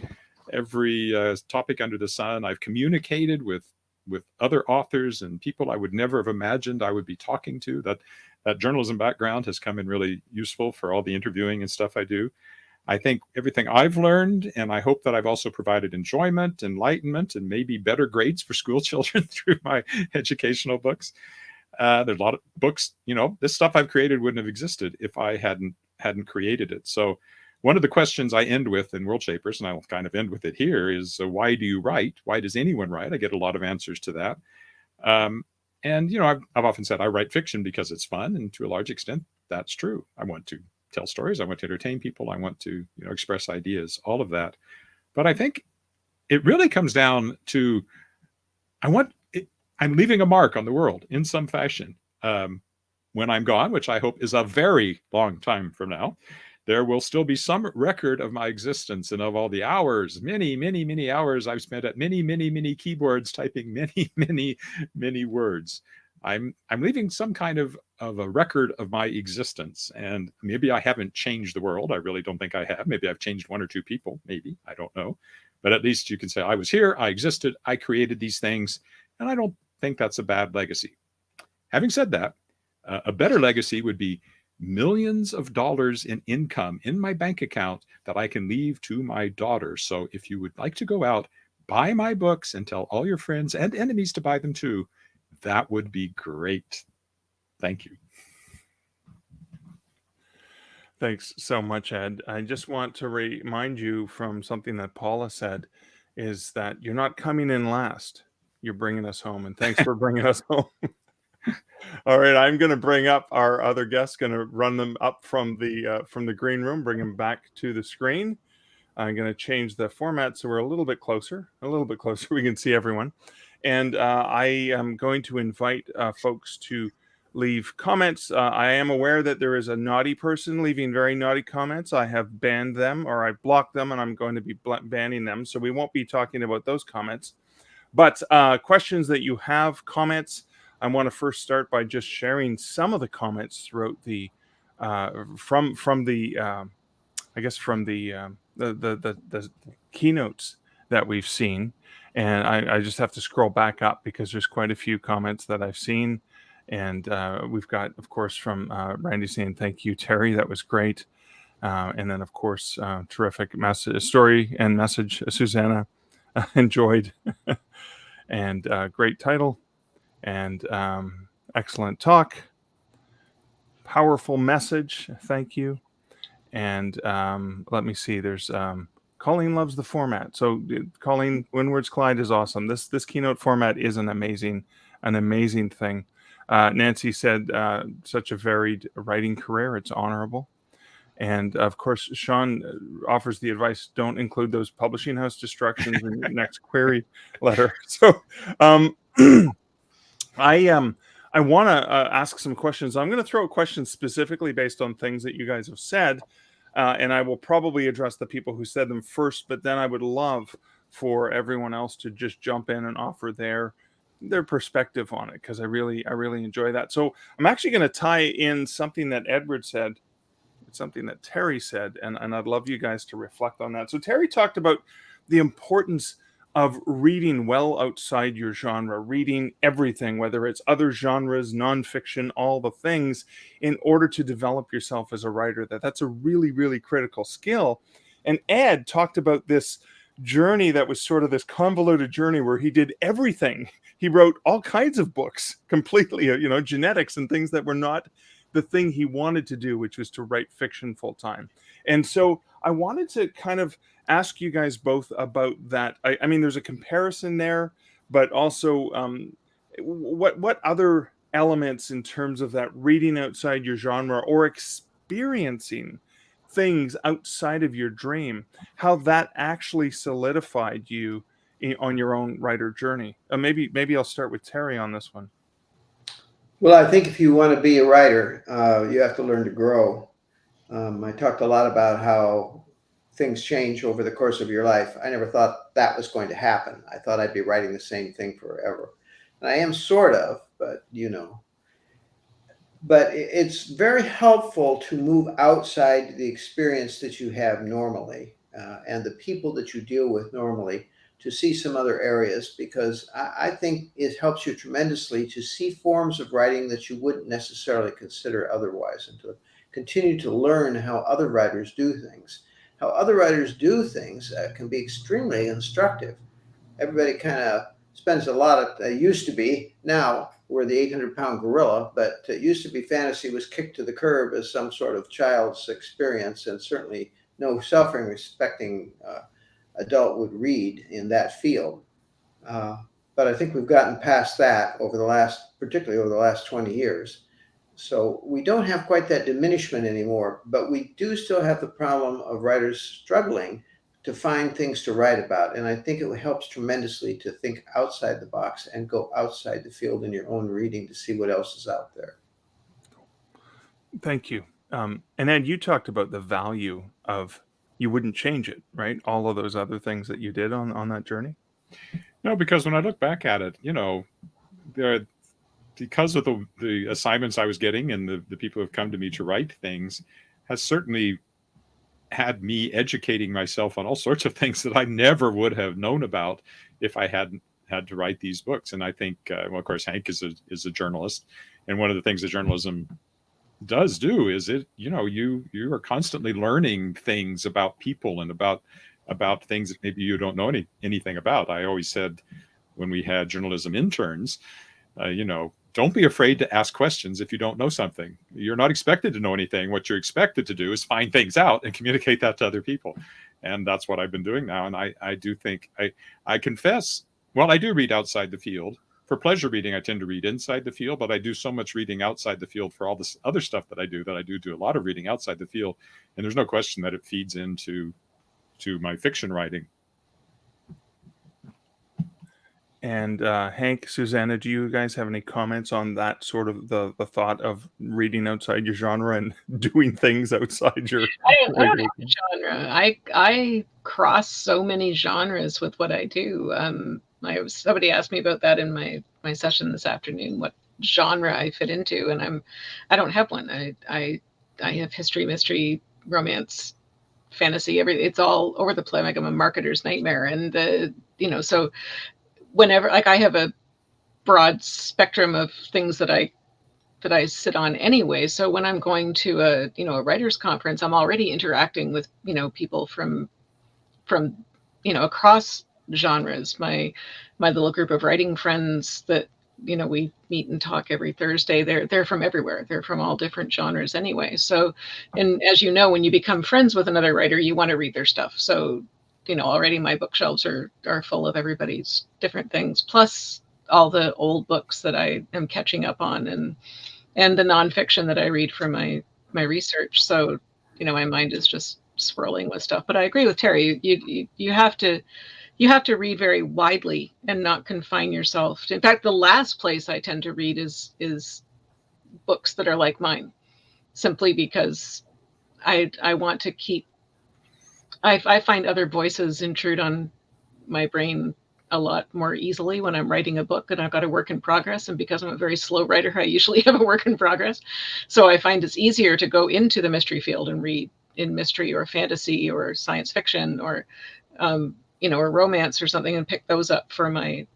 topic under the sun. I've communicated with other authors and people I would never have imagined I would be talking to. That journalism background has come in really useful for all the interviewing and stuff I do. I think everything I've learned, and I hope that I've also provided enjoyment, enlightenment, and maybe better grades for school children through my educational books. There's a lot of books, this stuff I've created wouldn't have existed if I hadn't created it. So one of the questions I end with in World Shapers, and I'll kind of end with it here, is why do you write? Why does anyone write? I get a lot of answers to that. I've often said I write fiction because it's fun, and to a large extent, that's true. I want to tell stories. I want to entertain people. I want to, express ideas, all of that. But I think it really comes down to I'm leaving a mark on the world in some fashion. When I'm gone, which I hope is a very long time from now, there will still be some record of my existence and of all the hours, many, many, many hours I've spent at many, many, many keyboards typing many, many, many words. I'm leaving some kind of a record of my existence, and maybe I haven't changed the world. I really don't think I have. Maybe I've changed one or two people. Maybe, I don't know. But at least you can say I was here, I existed, I created these things, and I don't think that's a bad legacy. Having said that, a better legacy would be millions of dollars in income in my bank account that I can leave to my daughter. So if you would like to go out, buy my books and tell all your friends and enemies to buy them too, that would be great. Thank you. Thanks so much, Ed. I just want to remind you from something that Paula said, is that you're not coming in last. You're bringing us home, and thanks for bringing us home. All right, I'm going to bring up our other guests, going to run them up from the green room, bring them back to the screen. I'm going to change the format so we're a little bit closer. We can see everyone. And I am going to invite folks to leave comments. I am aware that there is a naughty person leaving very naughty comments. I have banned them, or I blocked them, and I'm going to be banning them. So we won't be talking about those comments. But questions that you have, comments, I want to first start by just sharing some of the comments throughout the from the keynotes that we've seen. And I just have to scroll back up because there's quite a few comments that I've seen. And we've got, of course, from Randy saying, thank you, Terry. That was great. And then, of course, terrific story and message, Susanna. Enjoyed. And great title. And excellent talk. Powerful message. Thank you. And let me see. There's... Colleen loves the format. So Colleen, When Words Collide is awesome. This keynote format is an amazing thing. Nancy said, such a varied writing career. It's honorable. And of course, Sean offers the advice, don't include those publishing house destructions in your next query letter. So I want to ask some questions. I'm going to throw questions specifically based on things that you guys have said. And I will probably address the people who said them first, but then I would love for everyone else to just jump in and offer their perspective on it, because I really enjoy that. So I'm actually going to tie in something that Edward said, something that Terry said, and I'd love you guys to reflect on that. So Terry talked about the importance of reading well outside your genre, reading everything, whether it's other genres, nonfiction, all the things, in order to develop yourself as a writer. That's a really, really critical skill. And Ed talked about this journey that was sort of this convoluted journey where he did everything. He wrote all kinds of books completely, genetics and things that were not the thing he wanted to do, which was to write fiction full time. And so I wanted to kind of ask you guys both about that. I mean, there's a comparison there, but also what other elements in terms of that reading outside your genre or experiencing things outside of your dream, how that actually solidified you on your own writer journey. Maybe I'll start with Terry on this one. Well, I think if you want to be a writer, you have to learn to grow. I talked a lot about how things change over the course of your life. I never thought that was going to happen. I thought I'd be writing the same thing forever. And I am sort of, but But it's very helpful to move outside the experience that you have normally and the people that you deal with normally to see some other areas, because I think it helps you tremendously to see forms of writing that you wouldn't necessarily consider otherwise, and to continue to learn how other writers do things. How other writers do things can be extremely instructive. Everybody kind of spends a lot of, used to be, now we're the 800-pound gorilla, but it used to be fantasy was kicked to the curb as some sort of child's experience, and certainly no self-respecting adult would read in that field. But I think we've gotten past that particularly over the last 20 years. So we don't have quite that diminishment anymore, but we do still have the problem of writers struggling to find things to write about. And I think it helps tremendously to think outside the box and go outside the field in your own reading to see what else is out there. Thank you. And Ed, you talked about the value of, you wouldn't change it, right? All of those other things that you did on that journey. No, because when I look back at it, because of the assignments I was getting and the people who have come to me to write things has certainly had me educating myself on all sorts of things that I never would have known about if I hadn't had to write these books. And I think, well, of course, Hank is a journalist, and one of the things that journalism does do is you are constantly learning things about people and about things that maybe you don't know anything about. I always said when we had journalism interns, don't be afraid to ask questions if you don't know something. You're not expected to know anything. What you're expected to do is find things out and communicate that to other people. And that's what I've been doing now. And I do think, I confess, well, I do read outside the field. For pleasure reading, I tend to read inside the field, but I do so much reading outside the field for all this other stuff that I do a lot of reading outside the field. And there's no question that it feeds into my fiction writing. And Hank, Susanna, do you guys have any comments on that sort of the thought of reading outside your genre and doing things outside your? I don't have a genre. I cross so many genres with what I do. Somebody asked me about that in my session this afternoon, what genre I fit into, and I don't have one. I have history, mystery, romance, fantasy, everything. It's all over the place. Like I'm a marketer's nightmare, and so whenever, like, I have a broad spectrum of things that I sit on anyway. So when I'm going to a writers conference, I'm already interacting with people from across genres. My little group of writing friends that we meet and talk every Thursday, they're from everywhere. They're from all different genres anyway. So, and as you know, when you become friends with another writer, you want to read their stuff. So already my bookshelves are full of everybody's different things, plus all the old books that I am catching up on, and the nonfiction that I read for my research. So my mind is just swirling with stuff. But I agree with Terry. You have to read very widely and not confine yourself. In fact, the last place I tend to read is books that are like mine, simply because I want to keep. I find other voices intrude on my brain a lot more easily when I'm writing a book and I've got a work in progress. And because I'm a very slow writer, I usually have a work in progress. So I find it's easier to go into the mystery field and read in mystery or fantasy or science fiction or, or romance or something, and pick those up for my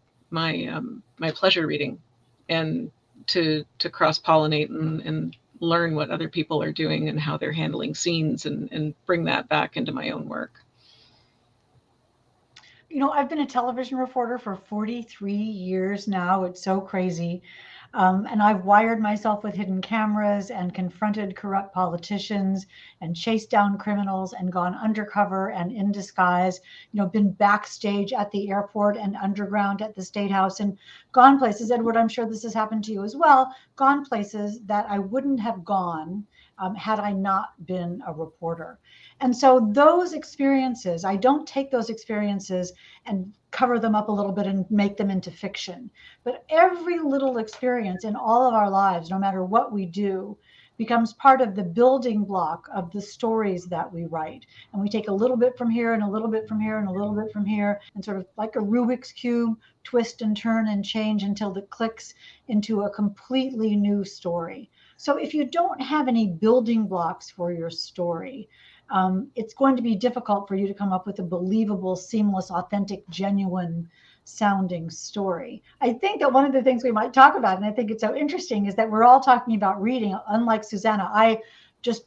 pleasure reading, and to cross-pollinate and learn what other people are doing and how they're handling scenes, and bring that back into my own work. You know, I've been a television reporter for 43 years now. It's so crazy. And I've wired myself with hidden cameras and confronted corrupt politicians and chased down criminals and gone undercover and in disguise, you know, been backstage at the airport and underground at the State House, and gone places. Edward, I'm sure this has happened to you as well, gone places that I wouldn't have gone had I not been a reporter. And so those experiences, I don't take those experiences and cover them up a little bit and make them into fiction. But every little experience in all of our lives, no matter what we do, becomes part of the building block of the stories that we write. And we take a little bit from here and a little bit from here and a little bit from here, and sort of like a Rubik's Cube, twist and turn and change until it clicks into a completely new story. So if you don't have any building blocks for your story, it's going to be difficult for you to come up with a believable, seamless, authentic, genuine sounding story. I think that one of the things we might talk about, and I think it's so interesting, is that we're all talking about reading. Unlike Susanna, I just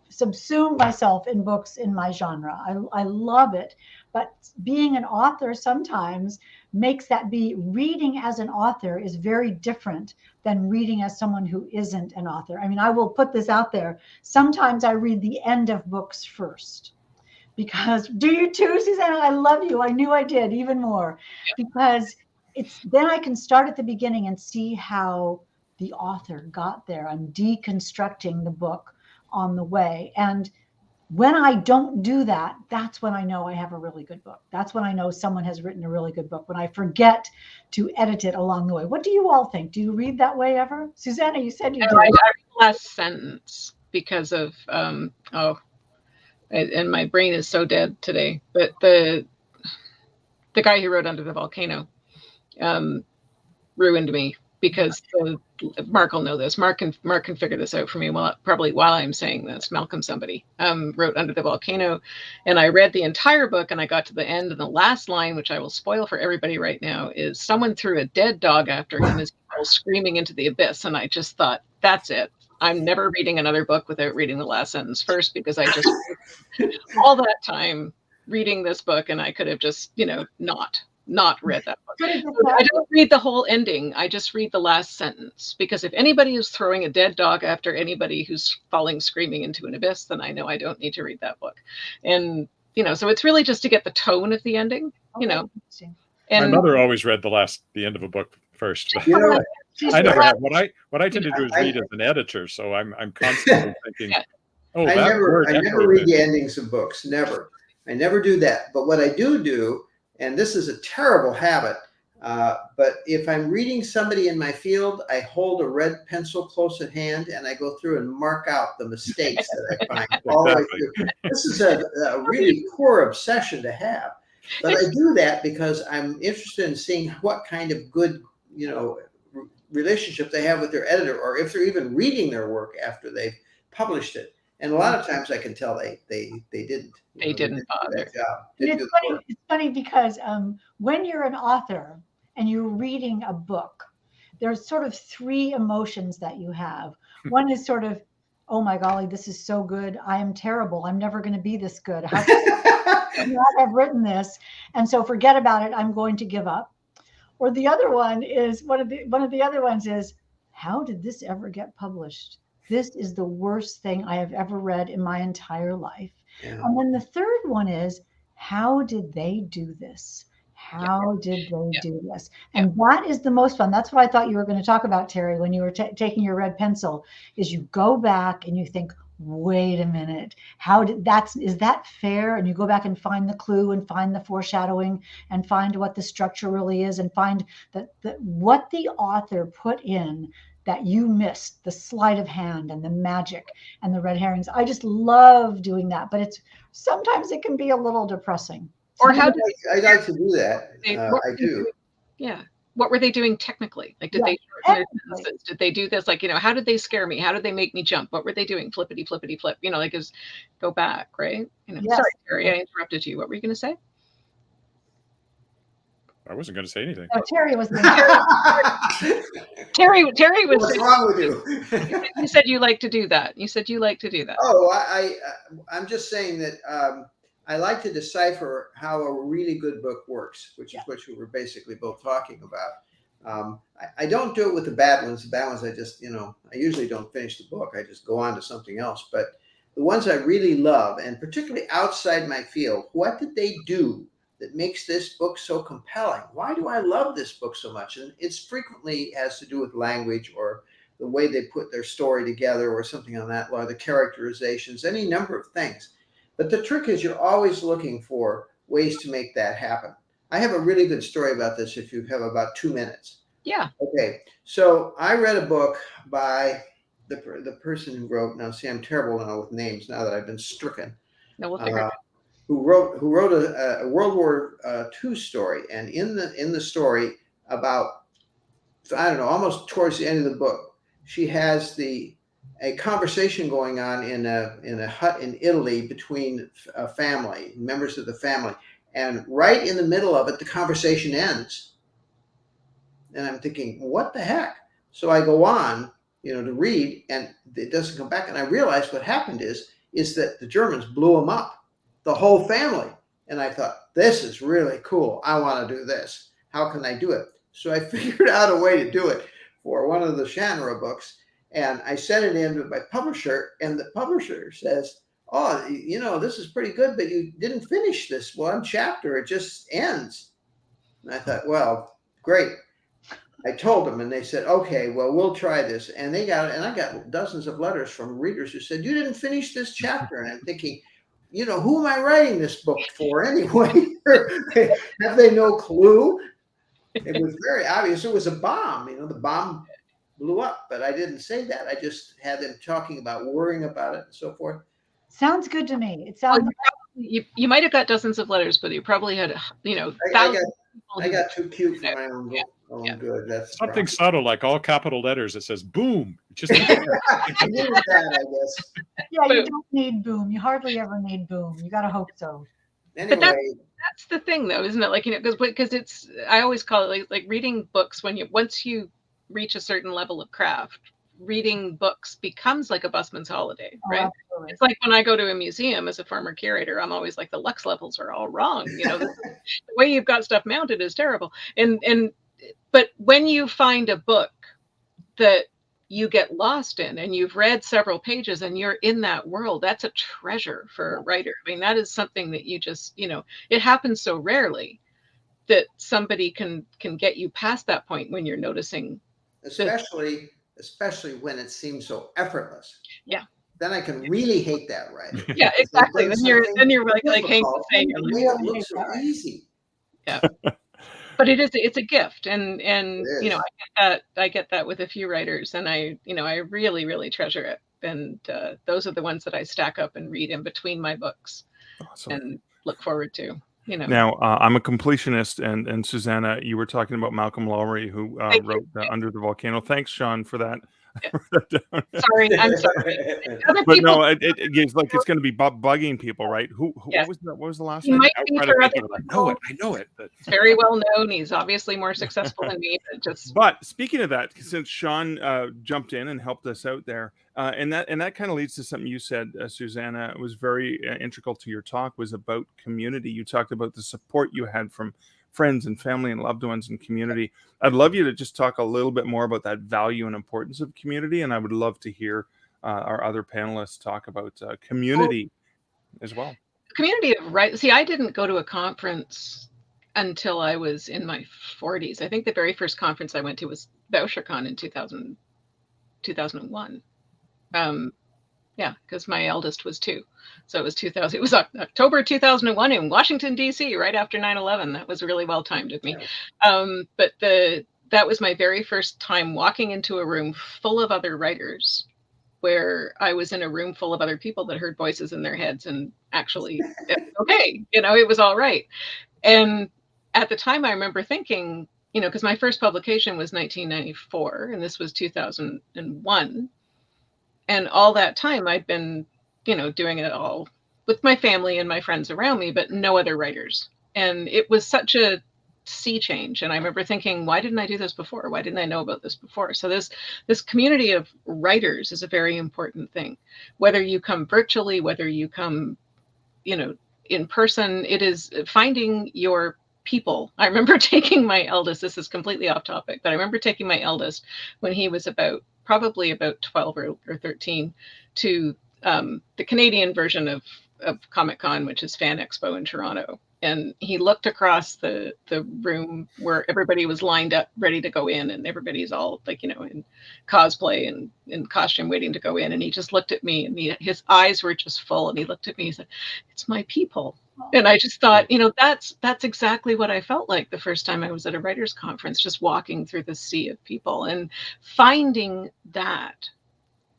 subsume myself in books in my genre. I love it. But being an author sometimes makes that be reading as an author is very different than reading as someone who isn't an author. I mean, I will put this out there. Sometimes I read the end of books first. Because, do you too, Susanna? I love you. I knew I did, even more. Because then I can start at the beginning and see how the author got there. I'm deconstructing the book on the way. And when I don't do that, that's when I know I have a really good book. That's when I know someone has written a really good book, when I forget to edit it along the way. What do you all think? Do you read that way ever? Susanna, you said you did. I read the last sentence because of, and my brain is so dead today, but the guy who wrote Under the Volcano ruined me, because Mark will know this. Mark can figure this out for me probably while I'm saying this. Malcolm somebody wrote Under the Volcano, and I read the entire book, and I got to the end, and the last line, which I will spoil for everybody right now, is someone threw a dead dog after him as he was screaming into the abyss. And I just thought, that's it. I'm never reading another book without reading the last sentence first, because I just all that time reading this book, and I could have just, not read that book. I don't read the whole ending. I just read the last sentence, because if anybody is throwing a dead dog after anybody who's falling screaming into an abyss, then I know I don't need to read that book. And, so it's really just to get the tone of the ending, And my mother always read the end of a book first. I never have. What I tend to do is read as an editor, so I'm constantly thinking, I never read the endings of books. Never. I never do that. But what I do, and this is a terrible habit, but if I'm reading somebody in my field, I hold a red pencil close at hand, and I go through and mark out the mistakes that I find all the way through. This is a really poor obsession to have. But I do that because I'm interested in seeing what kind of good, relationship they have with their editor, or if they're even reading their work after they've published it. And a lot of times I can tell they didn't. They didn't bother. It's funny because when you're an author and you're reading a book, there's sort of three emotions that you have. One is sort of, oh my golly, this is so good. I am terrible. I'm never going to be this good. How could I not have written this? And so forget about it. I'm going to give up. Or the other one is, one of the other ones is, how did this ever get published? This is the worst thing I have ever read in my entire life. Yeah. And then the third one is, how did they do this? How did they do this? And that is the most fun. That's what I thought you were going to talk about, Terry, when you were taking your red pencil, is you go back and you think, wait a minute, is that fair? And you go back and find the clue and find the foreshadowing and find what the structure really is, and find that what the author put in that you missed, the sleight of hand and the magic and the red herrings. I just love doing that, but sometimes it can be a little depressing. Or I like to do that. I do. Yeah. What were they doing technically? Like, did they shorten their sentences? Did they do this? Like, how did they scare me? How did they make me jump? What were they doing? Flippity, flippity, flip. Go back, right? Yes. Sorry, Terry, I interrupted you. What were you going to say? I wasn't going to say anything. Oh, Terry was Terry was What's saying, wrong with you? you said you like to do that. You said you like to do that. Oh, I'm just saying that I like to decipher how a really good book works, which is what we were basically both talking about. I don't do it with the bad ones. The bad ones, I just, I usually don't finish the book. I just go on to something else. But the ones I really love, and particularly outside my field, what did they do that makes this book so compelling? Why do I love this book so much? And it's frequently has to do with language or the way they put their story together or something on that, or the characterizations, any number of things. But the trick is you're always looking for ways to make that happen. I have a really good story about this if you have about 2 minutes. Yeah. Okay. So I read a book by the person who wrote, now see, I'm terrible now with names now that I've been stricken. No, we'll figure it out. Who wrote a World War II story. And in the story about, I don't know, almost towards the end of the book, she has a conversation going on in a hut in Italy between a family, members of the family. And right in the middle of it, the conversation ends. And I'm thinking, what the heck? So I go on, to read, and it doesn't come back. And I realized what happened is that the Germans blew them up, the whole family. And I thought, this is really cool. I want to do this. How can I do it? So I figured out a way to do it for one of the Shannara books. And I sent it in to my publisher, and the publisher says, oh, this is pretty good, but you didn't finish this one chapter. It just ends. And I thought, well, great. I told them, and they said, okay, well, we'll try this. And they got it. And I got dozens of letters from readers who said, you didn't finish this chapter. And I'm thinking, who am I writing this book for anyway? Have they no clue? It was very obvious. It was a bomb. The bomb blew up, but I didn't say that. I just had them talking about worrying about it and so forth. Sounds good to me. It sounds. You might have got dozens of letters, but you probably had, thousands. I got too cute for my own book. Oh, good. That's something subtle, like all capital letters. It says "boom." Just I knew that, I guess. Yeah, you don't need boom. You hardly ever need boom. You gotta hope so. Anyway, but that's the thing, though, isn't it? Because it's, I always call it like reading books. Once you reach a certain level of craft, reading books becomes like a busman's holiday, right? Oh, it's like when I go to a museum as a former curator, I'm always like, the lux levels are all wrong. The way you've got stuff mounted is terrible. But when you find a book that you get lost in and you've read several pages and you're in that world, that's a treasure for a writer. I mean, that is something that you just, it happens so rarely that somebody can get you past that point when you're noticing. Especially when it seems so effortless. Yeah. Then I can really hate that writer. Yeah, exactly. Then you're like Hank was saying, it looks so easy. Yeah. But it's a gift, and I get that with a few writers, and I really, really treasure it. And those are the ones that I stack up and read in between my books. Awesome. And look forward to. Now, I'm a completionist, and Susanna, you were talking about Malcolm Lowry, who wrote Under the Volcano. Thanks, Sean, for that. Sorry, I'm sorry. But no, it's like it's going to be bugging people, right? Who yeah. what was the last he name? Might be for other I know it. But it's very well known. He's obviously more successful than me. But speaking of that, since Sean jumped in and helped us out there, and that kind of leads to something you said, Susanna, was very integral to your talk, was about community. You talked about the support you had from friends and family and loved ones and community. I'd love you to just talk a little bit more about that value and importance of community, and I would love to hear our other panelists talk about community as well. Community, right? See, I didn't go to a conference until I was in my 40s. I think the very first conference I went to was BoucherCon in 2001. Yeah, because my eldest was 2. So it was 2000. It was October 2001 in Washington, D.C., right after 9/11. That was really well timed of me. But that was my very first time walking into a room full of other writers, where I was in a room full of other people that heard voices in their heads and actually, okay, it was all right. And at the time, I remember thinking, because my first publication was 1994, and this was 2001. And all that time I'd been, doing it all with my family and my friends around me, but no other writers. And it was such a sea change. And I remember thinking, why didn't I do this before? Why didn't I know about this before? So this community of writers is a very important thing. Whether you come virtually, whether you come, in person, it is finding your people. I remember taking my eldest, this is completely off topic, but I remember taking my eldest when he was probably about 12 or 13 to the Canadian version of Comic-Con, which is Fan Expo in Toronto. And he looked across the room where everybody was lined up ready to go in, and everybody's all like, in cosplay and in costume waiting to go in. And he just looked at me, and his eyes were just full, and he looked at me and said, "It's my people." And I just thought, that's exactly what I felt like the first time I was at a writers' conference, just walking through the sea of people. And finding that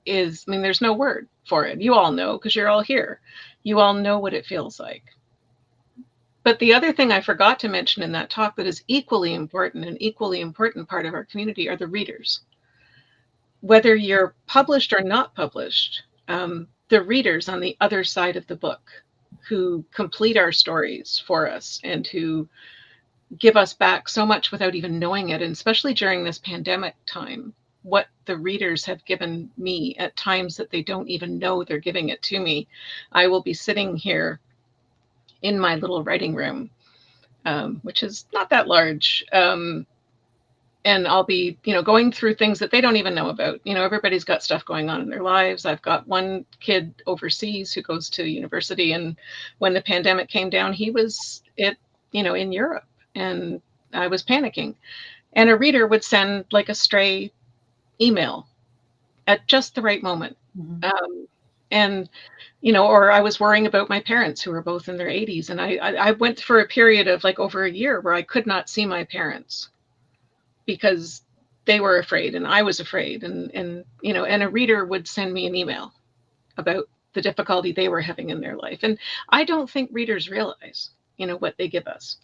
is, there's no word for it. You all know, because you're all here. You all know what it feels like. But the other thing I forgot to mention in that talk that is equally important, an equally important part of our community, are the readers. Whether you're published or not published, the readers on the other side of the book who complete our stories for us and who give us back so much without even knowing it, and especially during this pandemic time, what the readers have given me at times that they don't even know they're giving it to me. I will be sitting here in my little writing room, which is not that large. And I'll be, going through things that they don't even know about. Everybody's got stuff going on in their lives. I've got one kid overseas who goes to university. And when the pandemic came down, he was in Europe, and I was panicking. And a reader would send like a stray email at just the right moment. And or I was worrying about my parents who were both in their 80s. And I went for a period of like over a year where I could not see my parents because they were afraid and I was afraid. And a reader would send me an email about the difficulty they were having in their life. And I don't think readers realize, what they give us.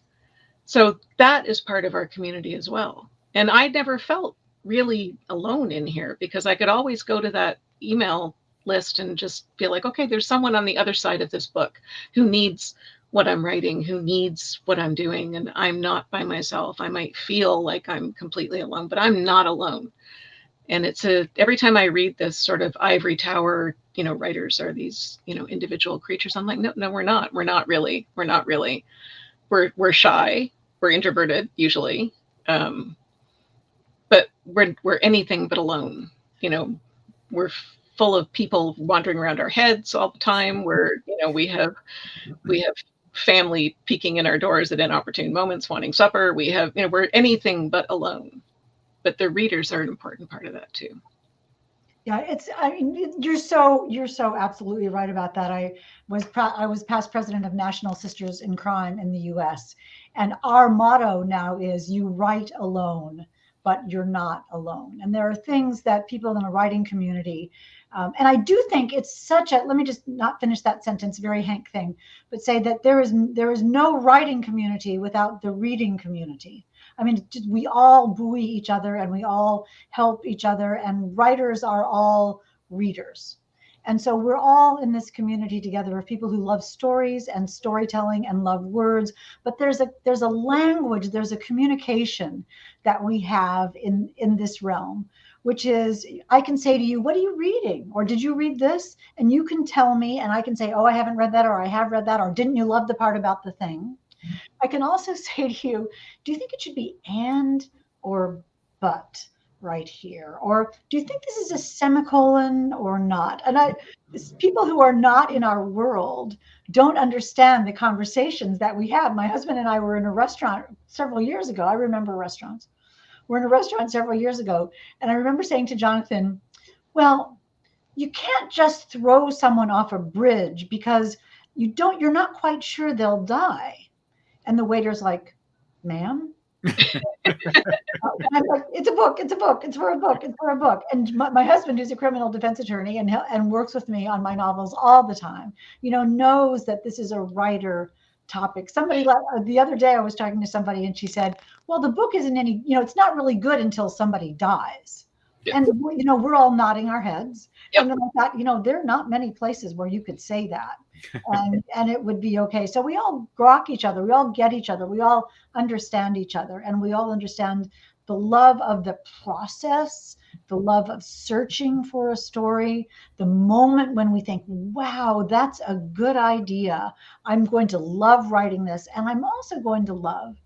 So that is part of our community as well. And I never felt really alone in here because I could always go to that email list and just feel like, okay, there's someone on the other side of this book who needs what I'm writing, who needs what I'm doing, and I'm not by myself. I might feel like I'm completely alone, but I'm not alone. And every time I read this sort of ivory tower, writers are these, individual creatures. I'm like, no, we're not. We're not really. We're shy. We're introverted usually, but we're anything but alone. We're full of people wandering around our heads all the time. We have family peeking in our doors at inopportune moments, wanting supper. We're anything but alone. But the readers are an important part of that too. Yeah, you're so absolutely right about that. I was past president of National Sisters in Crime in the U.S. And our motto now is "You write alone, but you're not alone." And there are things that people in the writing community, and I do think it's let me just not finish that sentence, very Hank thing, but say that there is no writing community without the reading community. We all buoy each other and we all help each other, and writers are all readers. And so we're all in this community together of people who love stories and storytelling and love words. But there's a language, there's a communication that we have in this realm, which is, I can say to you, what are you reading? Or did you read this? And you can tell me, and I can say, oh, I haven't read that, or I have read that, or didn't you love the part about the thing? I can also say to you, do you think it should be and or but right here? Or do you think this is a semicolon or not? And people who are not in our world don't understand the conversations that we have. My husband and I were in a restaurant several years ago. I remember restaurants. We're in a restaurant several years ago. And I remember saying to Jonathan, well, you can't just throw someone off a bridge because you're not quite sure they'll die. And the waiter's like, ma'am? And I'm like, it's a book. It's for a book. And my husband, who's a criminal defense attorney and works with me on my novels all the time, knows that this is a writer topic. The other day I was talking to somebody and she said, well, the book isn't it's not really good until somebody dies. Yeah. And, you know, we're all nodding our heads. Yep. And then I thought, you know, there are not many places where you could say that and it would be okay. So we all grok each other. We all get each other. We all understand each other. And we all understand the love of the process, the love of searching for a story, the moment when we think, wow, that's a good idea. I'm going to love writing this. And I'm also going to love,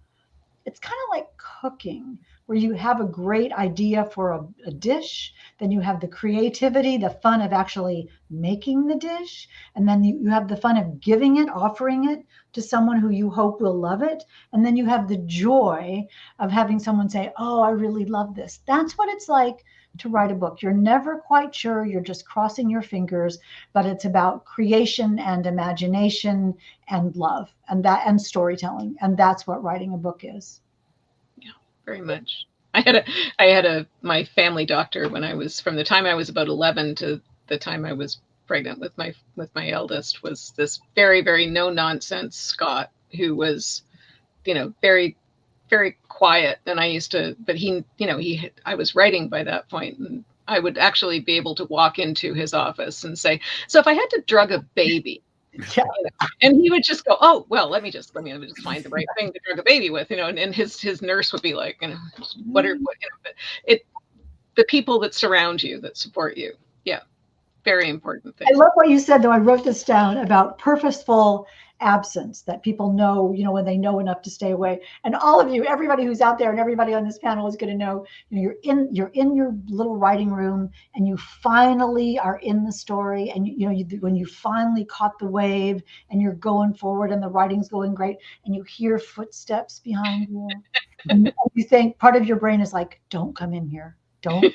it's kind of like cooking, where you have a great idea for a dish, then you have the creativity, the fun of actually making the dish, and then you have the fun of giving it, offering it to someone who you hope will love it, and then you have the joy of having someone say, oh, I really love this. That's what it's like to write a book. You're never quite sure, you're just crossing your fingers, but it's about creation and imagination and love and storytelling, and that's what writing a book is. Very much. I had my family doctor when I was, from the time I was about 11 to the time I was pregnant with my eldest, was this very, very no nonsense Scot who was, you know, very, very quiet. And I used to, but I was writing by that point, and I would actually be able to walk into his office and say, so if I had to drug a baby, Yeah. and he would just go, oh, well, let me just find the right thing to drug a baby with, you know, and his nurse would be like, you know, what, you know, but the people that surround you, that support you. Yeah. Very important thing. I love what you said, though. I wrote this down about purposeful absence, that people know, you know, when they know enough to stay away. And all of you, everybody who's out there and everybody on this panel is going to know, you know, you're in your little writing room and you finally are in the story. And, when you finally caught the wave and you're going forward and the writing's going great and you hear footsteps behind you and you think, part of your brain is like, don't come in here. Don't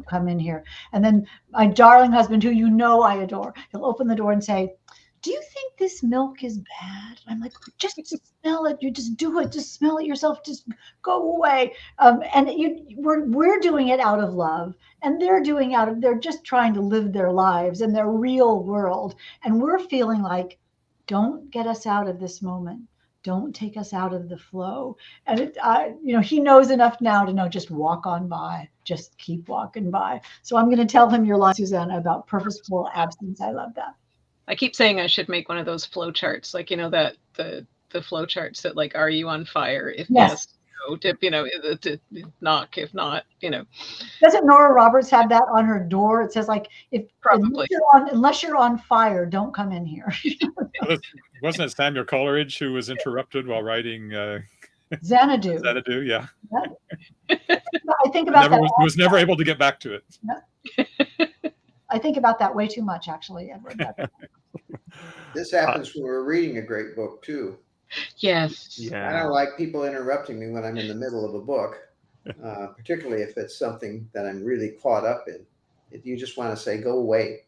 come in here. And then my darling husband, who you know I adore, he'll open the door and say, do you think this milk is bad? I'm like, just smell it. You just do it. Just smell it yourself. Just go away. And we're doing it out of love, and they're just trying to live their lives in their real world. And we're feeling like, don't get us out of this moment. Don't take us out of the flow. And he knows enough now to know, just walk on by, just keep walking by. So I'm going to tell him your line, Susanna, about purposeful absence. I love that. I keep saying I should make one of those flow charts, like, you know, that the flow charts that, like, are you on fire? If yes, no, dip, you know, to knock, if not, you know. Doesn't Nora Roberts have that on her door? It says, like, probably unless you're on fire, don't come in here. Wasn't it Samuel Coleridge who was interrupted while writing Xanadu? Xanadu, yeah. I think about that. Was never able to get back to it. I think about that way too much, actually, Edward. This happens when we're reading a great book too. Yes. Yeah. I don't like people interrupting me when I'm in the middle of a book, particularly if it's something that I'm really caught up in. If you just want to say, go away.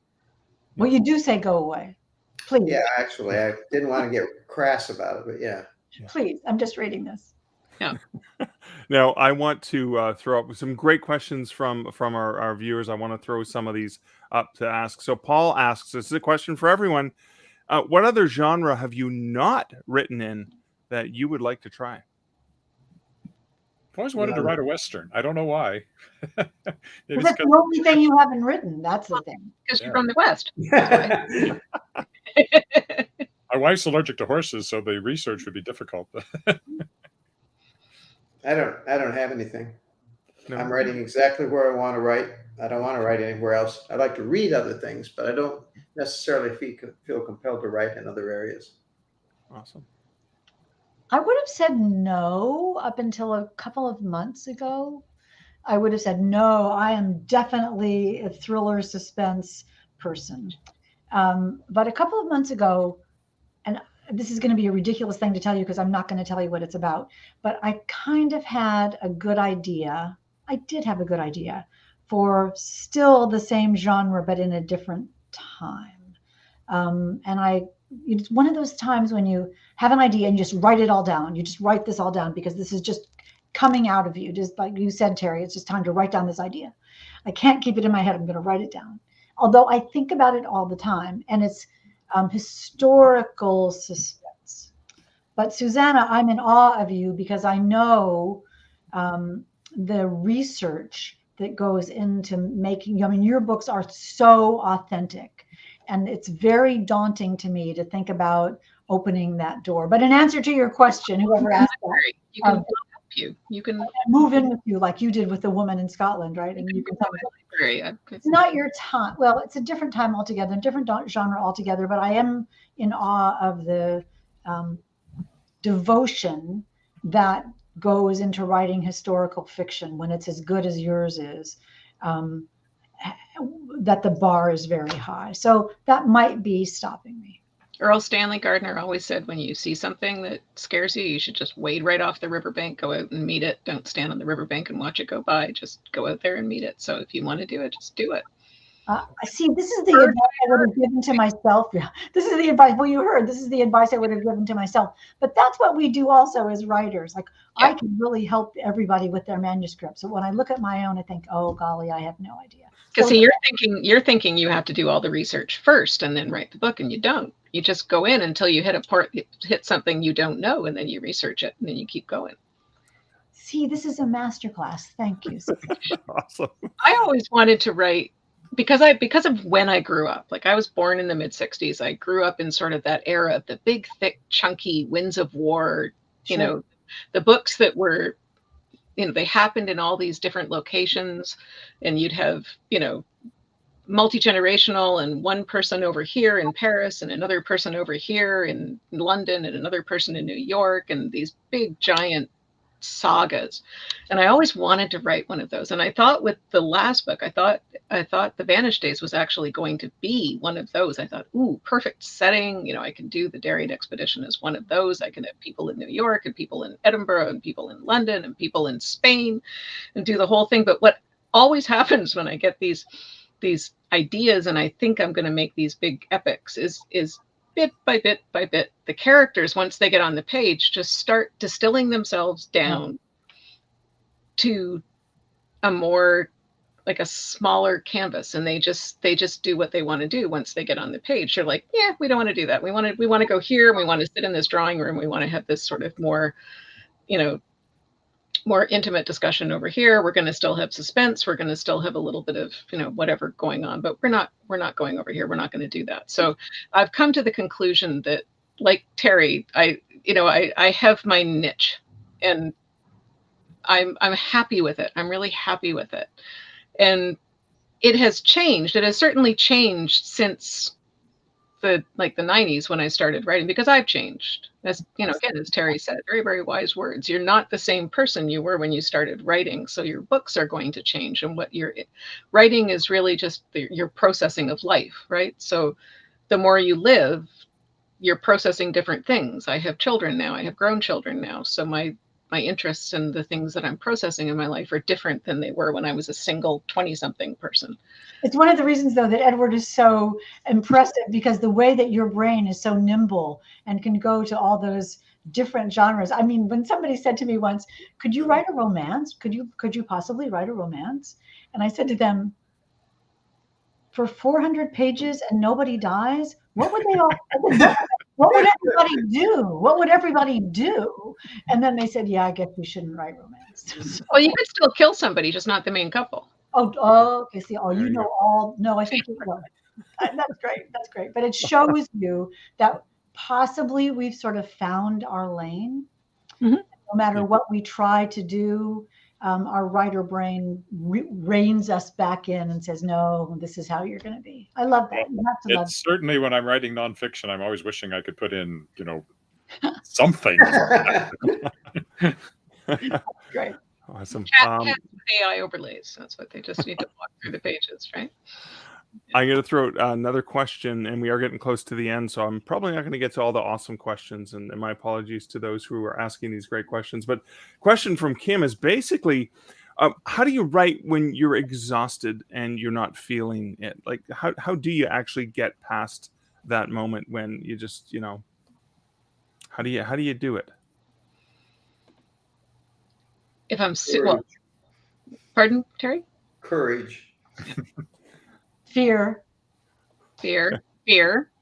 Well, you do say go away. Please. Yeah, actually, I didn't want to get crass about it, but yeah. Please, I'm just reading this. Yeah. Now, I want to throw up some great questions from our viewers. I want to throw some of these up to ask. So Paul asks, this is a question for everyone. What other genre have you not written in that you would like to try? I've always wanted to write a Western. I don't know why. That's the only thing you haven't written. That's the thing. Because you're from the West. My wife's allergic to horses, so the research would be difficult. I don't have anything. No. I'm writing exactly where I want to write. I don't want to write anywhere else. I like to read other things, but I don't necessarily feel compelled to write in other areas. Awesome. I would have said no up until a couple of months ago. I would have said no. I am definitely a thriller suspense person. But a couple of months ago, and this is going to be a ridiculous thing to tell you because I'm not going to tell you what it's about, but I kind of had a good idea. I did have a good idea for still the same genre, but in a different time. And it's one of those times when you have an idea and you just write it all down. You just write this all down because this is just coming out of you. Just like you said, Terry, it's just time to write down this idea. I can't keep it in my head. I'm going to write it down. Although I think about it all the time, and it's historical suspense. But Susanna, I'm in awe of you because I know the research that goes into making, I mean, your books are so authentic, and it's very daunting to me to think about opening that door. But in answer to your question, whoever asked that, You can help you. You can move in with you like you did with the woman in Scotland, right? And you can tell me it's not your time. Well, it's a different time altogether, different genre altogether. But I am in awe of the devotion that goes into writing historical fiction when it's as good as yours is. That the bar is very high. So that might be stopping me. Earl Stanley Gardner always said, when you see something that scares you, you should just wade right off the riverbank, go out and meet it. Don't stand on the riverbank and watch it go by. Just go out there and meet it. So if you want to do it, just do it. I see. This is the advice I would have given to myself. Yeah, this is the advice. Well, you heard. This is the advice I would have given to myself. But that's what we do also as writers. Like, yeah. I can really help everybody with their manuscripts. So when I look at my own, I think, oh golly, I have no idea. Because you're thinking you have to do all the research first and then write the book, and you don't. You just go in until you hit something you don't know, and then you research it, and then you keep going. See, this is a masterclass. Thank you. Awesome. I always wanted to write because of when I grew up. Like, I was born in the mid 60s. I grew up in sort of that era of the big, thick, chunky Winds of War, Sure. you know, the books that were, you know, they happened in all these different locations, and you'd have, you know, multi-generational, and one person over here in Paris and another person over here in London and another person in New York, and these big giant sagas. And I always wanted to write one of those. And I thought with the last book, I thought The Vanished Days was actually going to be one of those. I thought, ooh, perfect setting. You know, I can do the Darien expedition as one of those. I can have people in New York and people in Edinburgh and people in London and people in Spain and do the whole thing. But what always happens when I get these ideas and I think I'm going to make these big epics is bit by bit by bit, the characters, once they get on the page, just start distilling themselves down to a more, like a smaller canvas, and they just do what they want to do once they get on the page. They're like, yeah, we don't want to do that. We want to go here, and we want to sit in this drawing room. We want to have this sort of more, you know, more intimate discussion over here. We're going to still have suspense. We're going to still have a little bit of, you know, whatever going on, but we're not going over here. We're not going to do that. So I've come to the conclusion that, like Terry, I have my niche, and I'm happy with it. I'm really happy with it. And it has changed. It has certainly changed since the 90s when I started writing, because I've changed. As you know, again, as Terry said, very, very wise words. You're not the same person you were when you started writing. So your books are going to change. And what you're writing is really just your processing of life, right? So the more you live, you're processing different things. I have children now. I have grown children now. So my interests and the things that I'm processing in my life are different than they were when I was a single 20-something person. It's one of the reasons, though, that Edward is so impressive, because the way that your brain is so nimble and can go to all those different genres. I mean, when somebody said to me once, could you write a romance? Could you possibly write a romance? And I said to them, for 400 pages and nobody dies, what would they all, what would everybody do? What would everybody do? And then they said, yeah, I guess we shouldn't write romance. Well, you could still kill somebody, just not the main couple. Oh, okay. See, you know all. No, I think that's great. That's great. But it shows you that possibly we've sort of found our lane. Mm-hmm. No matter what we try to do, our writer brain reins us back in and says, no, this is how you're going to be. I love that. You have to love it. Certainly when I'm writing nonfiction, I'm always wishing I could put in, you know, something. Great. Awesome. Chat AI overlays. That's what they just need to walk through the pages, right? I'm going to throw another question, and we are getting close to the end, so I'm probably not going to get to all the awesome questions, and my apologies to those who are asking these great questions. But question from Kim is basically, how do you write when you're exhausted and you're not feeling it? Like, how do you actually get past that moment when you just, you know, how do you do it? If I'm well, pardon, Terry? Courage. Fear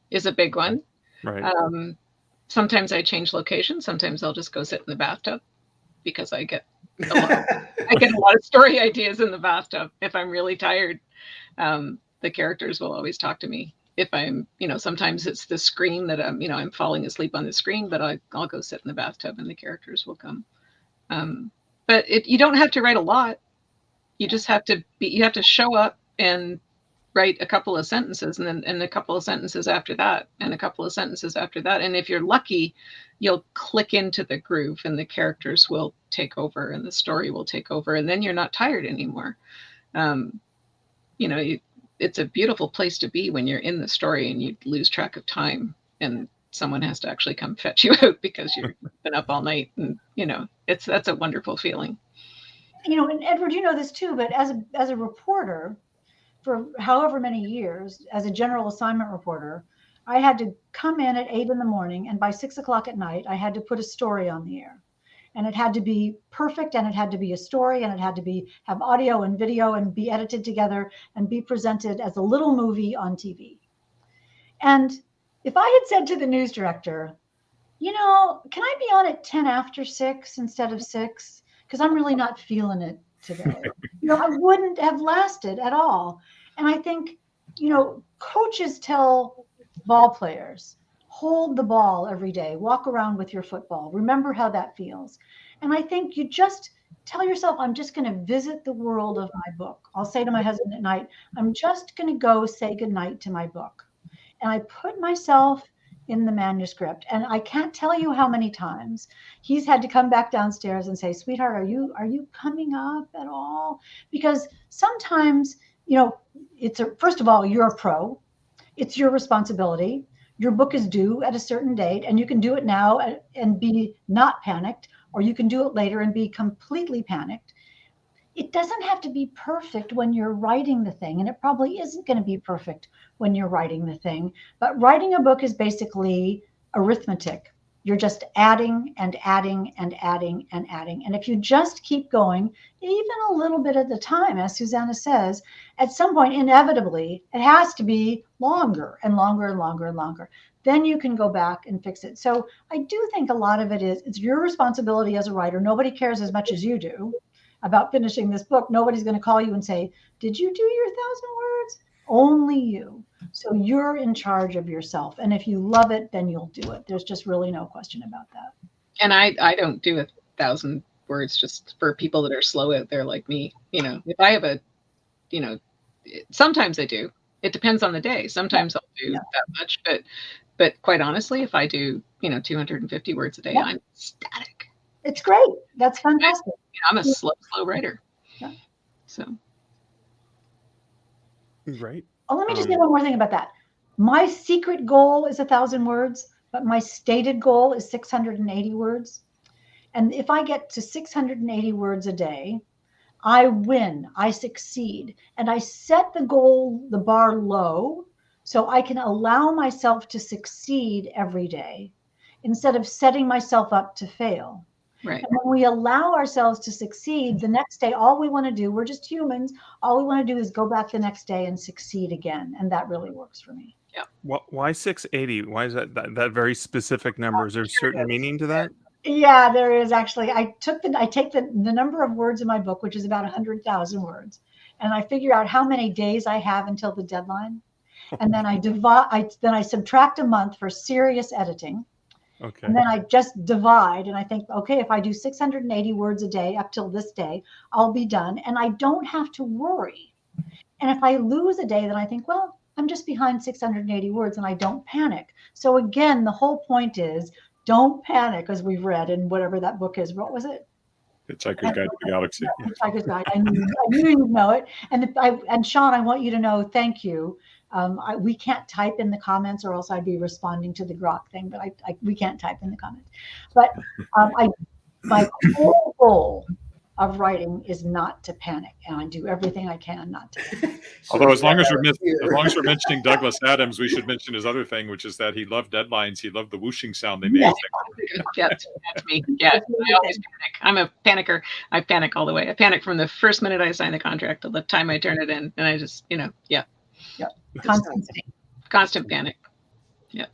is a big one. Right. Sometimes I change location. Sometimes I'll just go sit in the bathtub because I get a lot. I get a lot of story ideas in the bathtub. If I'm really tired, the characters will always talk to me. If I'm, sometimes it's the screen that I'm falling asleep on the screen, but I'll go sit in the bathtub and the characters will come. But you don't have to write a lot. You just have to you have to show up and write a couple of sentences, and a couple of sentences after that, and a couple of sentences after that. And if you're lucky, you'll click into the groove and the characters will take over and the story will take over, and then you're not tired anymore. It's a beautiful place to be when you're in the story and you lose track of time and someone has to actually come fetch you out because you've been up all night, and that's a wonderful feeling. And Edward, you know this too, but as a reporter for however many years, as a general assignment reporter, I had to come in at 8 a.m, and by 6 o'clock at night, I had to put a story on the air. And it had to be perfect, and it had to be a story, and it had to have audio and video and be edited together and be presented as a little movie on TV. And if I had said to the news director, can I be on at 10 after 6 instead of 6? Because I'm really not feeling it today. I wouldn't have lasted at all. And I think, coaches tell ball players, hold the ball every day, walk around with your football, remember how that feels. And I think you just tell yourself, I'm just going to visit the world of my book. I'll say to my husband at night, I'm just going to go say goodnight to my book. And I put myself in the manuscript. And I can't tell you how many times he's had to come back downstairs and say, sweetheart, are you coming up at all? Because sometimes, first of all, you're a pro. It's your responsibility. Your book is due at a certain date, and you can do it now and be not panicked, or you can do it later and be completely panicked. It doesn't have to be perfect when you're writing the thing, and it probably isn't going to be perfect when you're writing the thing. But writing a book is basically arithmetic. You're just adding and adding and adding and adding. And if you just keep going, even a little bit at a time, as Susanna says, at some point, inevitably, it has to be longer and longer and longer and longer. Then you can go back and fix it. So I do think a lot of it's your responsibility as a writer. Nobody cares as much as you do about finishing this book. Nobody's going to call you and say, did you do your 1,000 words? Only you. So you're in charge of yourself. And if you love it, then you'll do it. There's just really no question about that. And I don't do 1,000 words just for people that are slow out there like me. If I have sometimes I do. It depends on the day. Sometimes I'll do that much, but quite honestly, if I do, 250 words a day, I'm ecstatic. It's great. That's fantastic. I'm a slow writer. Yeah. So. Right. Oh, let me just say one more thing about that. My secret goal is 1,000 words, but my stated goal is 680 words. And if I get to 680 words a day, I win, I succeed. And I set the bar low, so I can allow myself to succeed every day instead of setting myself up to fail. Right. And when we allow ourselves to succeed, the next day, all we want to do, we're just humans, all we want to do is go back the next day and succeed again. And that really works for me. Yeah. Why 680? Why is that very specific number? Is there a certain meaning to that? Yeah, there is actually. I take the number of words in my book, which is about 100,000 words, and I figure out how many days I have until the deadline. And then I subtract a month for serious editing. Okay. And then I just divide, and I think, okay, if I do 680 words a day up till this day, I'll be done. And I don't have to worry. And if I lose a day, then I think, well, I'm just behind 680 words, and I don't panic. So again, the whole point is don't panic, as we've read in whatever that book is. What was it? Hitchhiker's Guide to the Galaxy. Hitchhiker's Guide. I knew you'd know it. And Sean, I want you to know, thank you. We can't type in the comments, or else I'd be responding to the Grok thing. But we can't type in the comments. But my whole goal of writing is not to panic, and I do everything I can not to. Although, as long as we're mentioning Douglas Adams, we should mention his other thing, which is that he loved deadlines. He loved the whooshing sound they made. Yeah, that's me. Yeah, I always panic. I'm a panicker. I panic all the way. I panic from the first minute I sign the contract till the time I turn it in, and I just, yeah. Constant panic. Yeah.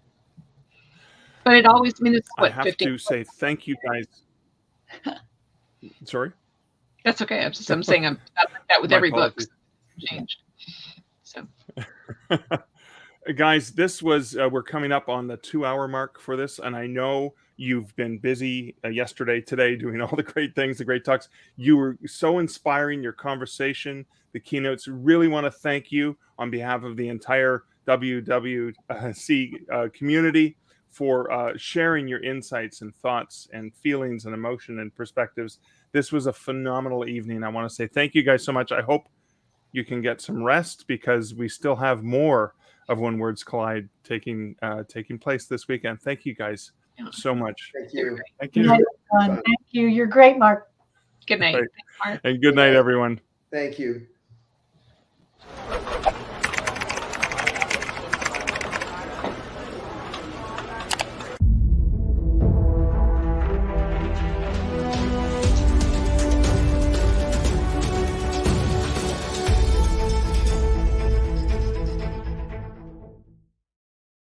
But it always, it's what, I have 50. to say thank you guys. Sorry? That's okay. I'm saying I'm not like that with My every book. apologies. Changed. So Guys, this was we're coming up on the 2-hour mark for this, and I know you've been busy yesterday, today, doing all the great things, the great talks. You were so inspiring, your conversation, the keynotes. Really want to thank you on behalf of the entire WWC community for sharing your insights and thoughts and feelings and emotion and perspectives. This was a phenomenal evening. I want to say thank you guys so much. I hope you can get some rest, because we still have more of When Words Collide taking place this weekend. Thank you guys so much. Thank you. Thank Good you. night, everyone. Thank you. You're great, Mark. good night. Right. Thanks, Mark. And good night, everyone. Thank you.